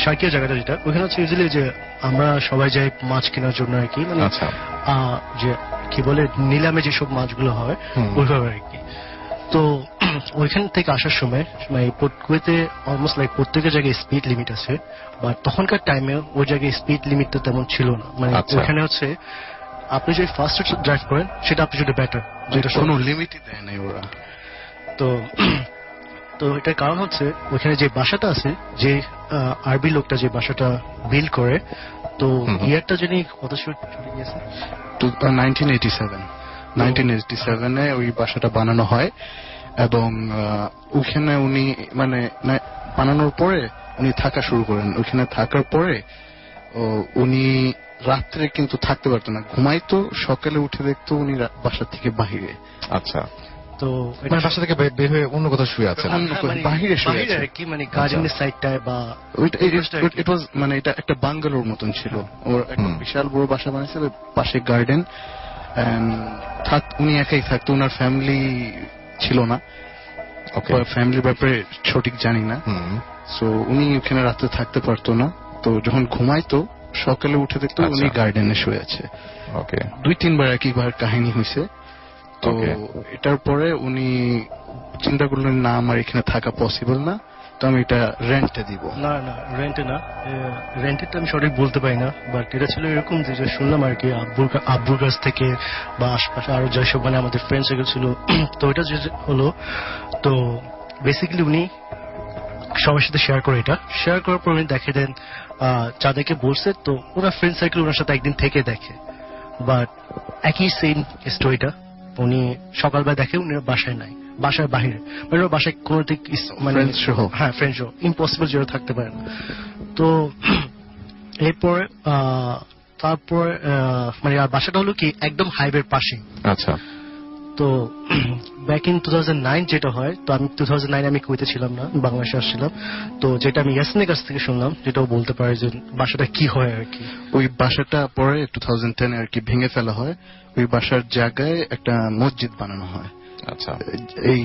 শার্কিয়া জায়গাটা, যেটা ওখানে হচ্ছে ইউজুয়ালি যে আমরা সবাই যাই মাছ কেনার জন্য আর কি, মানে যে কি বলে নিলামে যেসব মাছগুলো হয় ওইভাবে আর কি। তো ওইখান থেকে আসার সময় কুয়েতে অলমোস্ট লাইক প্রত্যেকের জায়গায় স্পিড লিমিট আছে, বাট তখনকার টাইমে ওই জায়গায় স্পিড লিমিটটা তেমন ছিল না। মানে ওখানে হচ্ছে আপনি যে ফার্স্ট ড্রাইভ করেন সেটা আপনি যদি বেটার, যেটা কোনো লিমিটই দেয় নাই ওরা। তো এটার কারণ হচ্ছে ওইখানে যে বাসাটা আছে, যে আরবি লোকটা যে বাসাটা বিল্ড করে, তো ইয়ারটা যিনি কত চলে গিয়েছে 1987 ওই বাসাটা বানানো হয়। এবং ওখানে উনি মানে বানানোর পরে উনি থাকা শুরু করেন। ওখানে থাকার পরে উনি রাত্রে কিন্তু থাকতে পারতো না, ঘুমাইতো, সকালে উঠে দেখতো উনি বাসা থেকে বাহিরে। আচ্ছা, তো বাসা থেকে বের হয়ে অন্য কোথাও শুয়ে আছেন? বাহিরে শুয়ে আছে কি, মানে গার্ডেনের সাইডটায়, বা ইট ওয়াজ মানে এটা একটা বাঙ্গালোর মতন ছিল। ওর একটা বিশাল বড় বাসা বানিয়েছিল, পাশে গার্ডেন। উনি একাই থাকতো, ওনার ফ্যামিলি ছিল না। ফ্যামিলির ব্যাপারে সঠিক জানি না। সো উনি ওখানে রাতে থাকতে পারতো না। তো যখন ঘুমাইতো সকালে উঠে দেখতো উনি গার্ডেনে শুয়ে আছে। 2-3 বার একইবার কাহিনী হয়েছে। তো এটার পরে উনি চিন্তা করলেন, না আমার এখানে থাকা পসিবল না, তো আমি এটা রেন্টে দিব। না রেন্টে না, রেন্টেরটা আমি সঠিক বলতে পারি না, বাট এটা ছিল এরকম যে শুনলাম আর কি আব্বুর কাছ থেকে, বা আশপাশে আরো যেসব মানে আমাদের ফ্রেন্ডস এগুলো ছিল। তো এটা যে হলো, তো বেসিক্যালি উনি সবার সাথে শেয়ার করার পর উনি দেখে দেন যাদেরকে বলছে, তো ওরা ফ্রেন্ড সার্কেল ওনার সাথে একদিন থেকে দেখে, বাট একই সেম স্টোরিটা উনি সকালবেলা দেখে উনি বাসায় নাই, বাসার বাহিরে, মানে বাসায় কোনো দিক মানে ফ্রেন্ড সহ ইম্পসিবল যেটা থাকতে পারে না। তো এরপরে তারপর মানে বাসাটা হলো কি একদম হাইওয়ের পাশে। আচ্ছা, তো ব্যাক ইন 2009 যেটা হয়, তো আমি 2009 আমি কুয়েতে ছিলাম না, বাংলাদেশে আসছিলাম। তো যেটা আমি ইয়াসিনের কাছ থেকে শুনলাম, যেটাও বলতে পারে যে বাসাটা কি হয় আর কি। ওই বাসাটা পরে 2010 আর কি ভেঙে ফেলা হয়। ওই বাসার জায়গায় একটা মসজিদ বানানো হয়। আচ্ছা, এই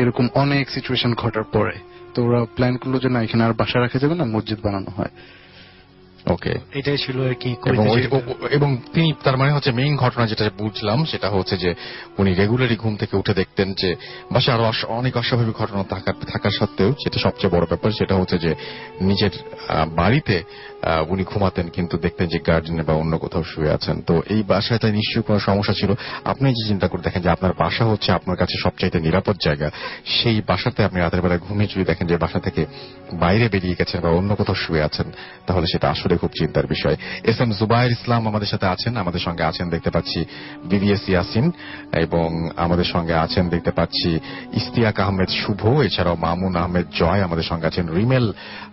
এরকম অনেক সিচুয়েশন ঘটার পরে তো ওরা প্ল্যান করলো যে না, এখানে আর বাসা রাখা যাবে না, মসজিদ বানানো হয়। ওকে, এটাই ছিল আর কি। এবং তিনি তার মানে হচ্ছে মেইন ঘটনা যেটা বুঝলাম সেটা হচ্ছে যে উনি রেগুলারলি ঘুম থেকে উঠে দেখতেন যে বাসায় আরো অনেক অস্বাভাবিক ঘটনা থাকার সত্ত্বেও, যেটা সবচেয়ে বড় ব্যাপার সেটা হচ্ছে যে নিজের বাড়িতে উনি ঘুমাতেন, কিন্তু দেখতেন যে গার্ডেনে বা অন্য কোথাও শুয়ে আছেন। তো এই বাসায় তাই নিশ্চয়ই কোনো সমস্যা ছিল। আপনি যে চিন্তা করে দেখেন যে আপনার বাসা হচ্ছে আপনার কাছে সবচাইতে নিরাপদ জায়গা, সেই বাসাতে আপনি রাতের বেলা ঘুমিয়ে যদি দেখেন যে বাসা থেকে বাইরে বেরিয়ে গেছেন বা অন্য কোথাও শুয়ে আছেন, তাহলে সেটা আসলে খুব চিন্তার বিষয়। SM জুবায়ের ইসলাম আমাদের সাথে আছেন, আমাদের সঙ্গে আছেন দেখতে পাচ্ছি BVS ইয়াসিন, এবং আমাদের সঙ্গে আছেন দেখতে পাচ্ছি ইস্তিয়াক আহমেদ শুভ, এছাড়াও মামুন আহমেদ জয় আমাদের সঙ্গে আছেন, রিমেল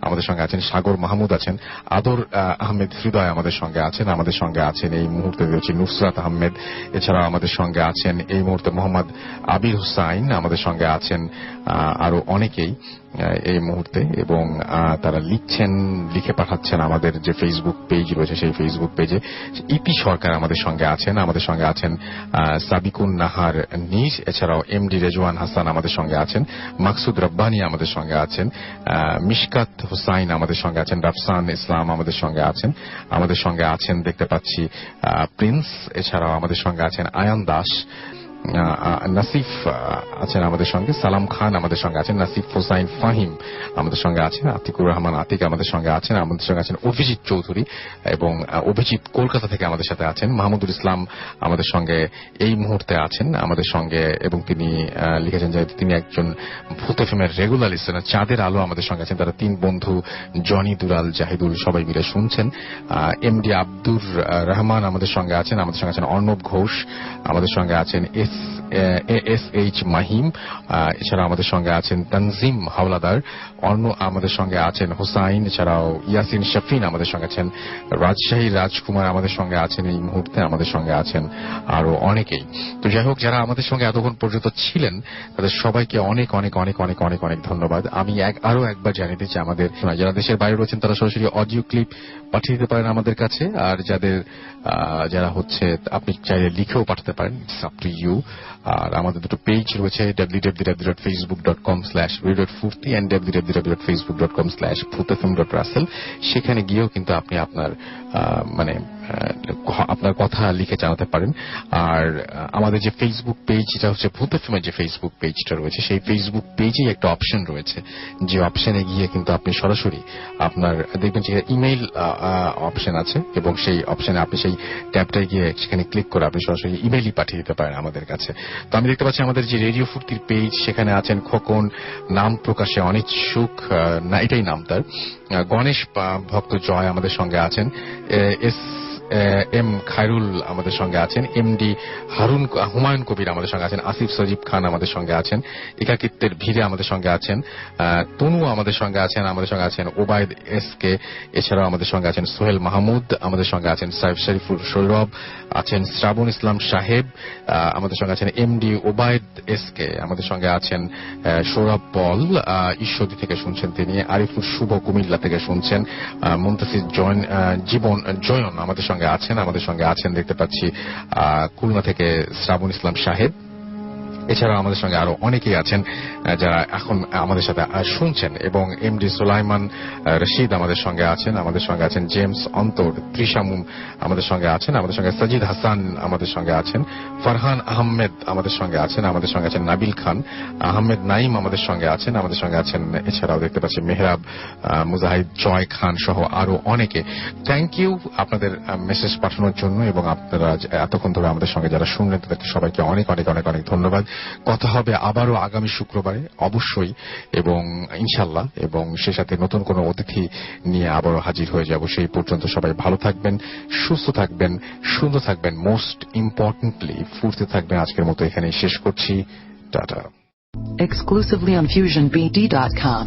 আমাদের সঙ্গে আছেন, সাগর মাহমুদ আছেন, আদর আহমেদ হৃদয় আমাদের সঙ্গে আছেন, আমাদের সঙ্গে আছেন এই মুহূর্তে রয়েছে নুসরাত আহমেদ, এছাড়াও আমাদের সঙ্গে আছেন এই মুহূর্তে মোহাম্মদ আবির হুসাইন, আমাদের সঙ্গে আছেন আরো অনেকেই এই মুহূর্তে, এবং তারা লিখে পাঠাচ্ছেন আমাদের যে ফেসবুক পেজ রয়েছে সেই ফেসবুক পেজে। ইতি সরকার আমাদের সঙ্গে আছেন, আমাদের সঙ্গে আছেন সাবিকুন নাহার নিজ, এছাড়াও MD রেজওয়ান হাসান আমাদের সঙ্গে আছেন, মাকসুদ রব্বানী আমাদের সঙ্গে আছেন, মিশকাত হুসাইন আমাদের সঙ্গে আছেন, রাফসান ইসলাম আমাদের সঙ্গে আছেন, আমাদের সঙ্গে আছেন দেখতে পাচ্ছি প্রিন্স, এছাড়াও আমাদের সঙ্গে আছেন আয়ান দাস, নাসিফ আছেন আমাদের সঙ্গে, সালাম খান আমাদের সঙ্গে আছেন, নাসিফ হোসাইন ফাহিম আমাদের সঙ্গে আছেন, আতিকুর রহমান আতিক আমাদের সঙ্গে আছেন, আমাদের সঙ্গে আছেন অভিজিৎ চৌধুরী, এবং অভিজিৎ কলকাতা থেকে আমাদের সাথে আছেন, মাহমুদুল ইসলাম আমাদের সঙ্গে এই মুহূর্তে আছেন আমাদের সঙ্গে, এবং তিনি লিখেছেন যে তিনি একজন ভূত এফএমের রেগুলার লিসেনার। চাঁদের আলো আমাদের সঙ্গে আছেন, তারা 3 বন্ধু জনি, দুলাল, জাহিদুল সবাই মিলে শুনছেন। MD আব্দুর রহমান আমাদের সঙ্গে আছেন, আমাদের সঙ্গে আছেন অর্ণব ঘোষ, আমাদের সঙ্গে আছেন SH মাহিম, এছাড়া আমাদের সঙ্গে আছেন তানজিম হাওলাদার, আমাদের সঙ্গে আছেন হোসাইন, এছাড়াও ইয়াসিন শফিন আমাদের সঙ্গে আছেন, রাজশাহী রাজকুমার আমাদের সঙ্গে আছেন এই মুহূর্তে, আমাদের সঙ্গে আছেন আরো অনেকেই। তো যাই হোক, যারা আমাদের সঙ্গে এতক্ষণ পর্যন্ত ছিলেন তাদের সবাইকে অনেক অনেক অনেক অনেক অনেক অনেক ধন্যবাদ। আমি আরো একবার জানিয়ে দিচ্ছি, আমাদের যারা দেশের বাইরে রয়েছেন তারা সরাসরি অডিও ক্লিপ পাঠিয়ে দিতে পারেন আমাদের কাছে, আর যারা হচ্ছে আপনি চাইলে লিখেও পাঠাতে পারেন, ইটস আপ টু ইউ। আর আমাদের দুটো পেজ রয়েছে, www.facebook.com/radio.furti and www.facebook.com/bhutfm.russell। সেখানে গিয়েও কিন্তু আপনি আপনার আপনার কথা লিখে জানাতে পারেন। আর আমাদের যে ফেসবুক পেজ, যেটা হচ্ছে ভূত এফএমের যে ফেসবুক পেজটা রয়েছে, সেই ফেসবুক পেজেই একটা অপশন রয়েছে, যে অপশনে গিয়ে কিন্তু আপনি সরাসরি আপনার দেখবেন যে ইমেইল অপশন আছে, এবং সেই অপশনে আপনি সেই ট্যাবটায় গিয়ে সেখানে ক্লিক করে আপনি সরাসরি ইমেইলই পাঠিয়ে দিতে পারেন আমাদের কাছে। তো আমি দেখতে পাচ্ছি আমাদের যে রেডিও ফুর্তির পেজ, সেখানে আছেন খোকন, নাম প্রকাশে অনিচ্ছুক, না এটাই নাম তার, গণেশ ভক্ত জয় আমাদের সঙ্গে আছেন, M খায়রুল আমাদের সঙ্গে আছেন, MD হুমায়ুন কবির আমাদের সঙ্গে আছেন, আসিফ সজীব খান আমাদের সঙ্গে আছেন, একাকিত্বের ভিড়ে আমাদের সঙ্গে আছেন, তনু আমাদের সঙ্গে আছেন, আমাদের সঙ্গে আছেন ওবায়দ SK, এছাড়াও আমাদের সঙ্গে আছেন সোহেল মাহমুদ, আমাদের সঙ্গে আছেন সাইফ শরীফুল সৌরভ, আছেন শ্রাবণ ইসলাম সাহেব, আমাদের সঙ্গে আছেন MD ওবায়দ SK, আমাদের সঙ্গে আছেন সৌরভ পল, ঈশ্বরদী থেকে শুনছেন তিনি, আরিফুর শুভ কুমিল্লা থেকে শুনছেন, মুন্তাসির জয়ন আমাদের সঙ্গে আছেন, আমাদের সঙ্গে আছেন দেখতে পাচ্ছি খুলনা থেকে শ্রাবণ ইসলাম সাহেব, এছাড়াও আমাদের সঙ্গে আরো অনেকেই আছেন যারা এখন আমাদের সাথে শুনছেন, এবং MD সুলাইমান রশিদ আমাদের সঙ্গে আছেন, আমাদের সঙ্গে আছেন জেমস অন্তর, ত্রিশামুম আমাদের সঙ্গে আছেন, আমাদের সঙ্গে সাজিদ হাসান আমাদের সঙ্গে আছেন, ফারহান আহমেদ আমাদের সঙ্গে আছেন, আমাদের সঙ্গে আছেন নাবিল খান, আহমেদ নাইম আমাদের সঙ্গে আছেন, আমাদের সঙ্গে আছেন এছাড়াও দেখতে পাচ্ছি মেহরাব, মুজাহিদ, জয় খান সহ আরো অনেকে। থ্যাংক ইউ আপনাদের মেসেজ পাঠানোর জন্য, এবং আপনারা এতক্ষণ ধরে আমাদের সঙ্গে যারা শুনলেন তাদেরকে সবাইকে অনেক অনেক অনেক অনেক ধন্যবাদ। কথা হবে আবারও আগামী শুক্রবারে অবশ্যই, এবং ইনশাল্লাহ, এবং সে সাথে নতুন কোনো অতিথি নিয়ে আবারও হাজির হয়ে যাব। সেই পর্যন্ত সবাই ভালো থাকবেন, সুস্থ থাকবেন, সুন্দর থাকবেন, মোস্ট ইম্পর্টেন্টলি ফুর্তি থাকবেন। আজকের মতো এখানেই শেষ করছি, টাটা। Exclusively on FusionBD.com.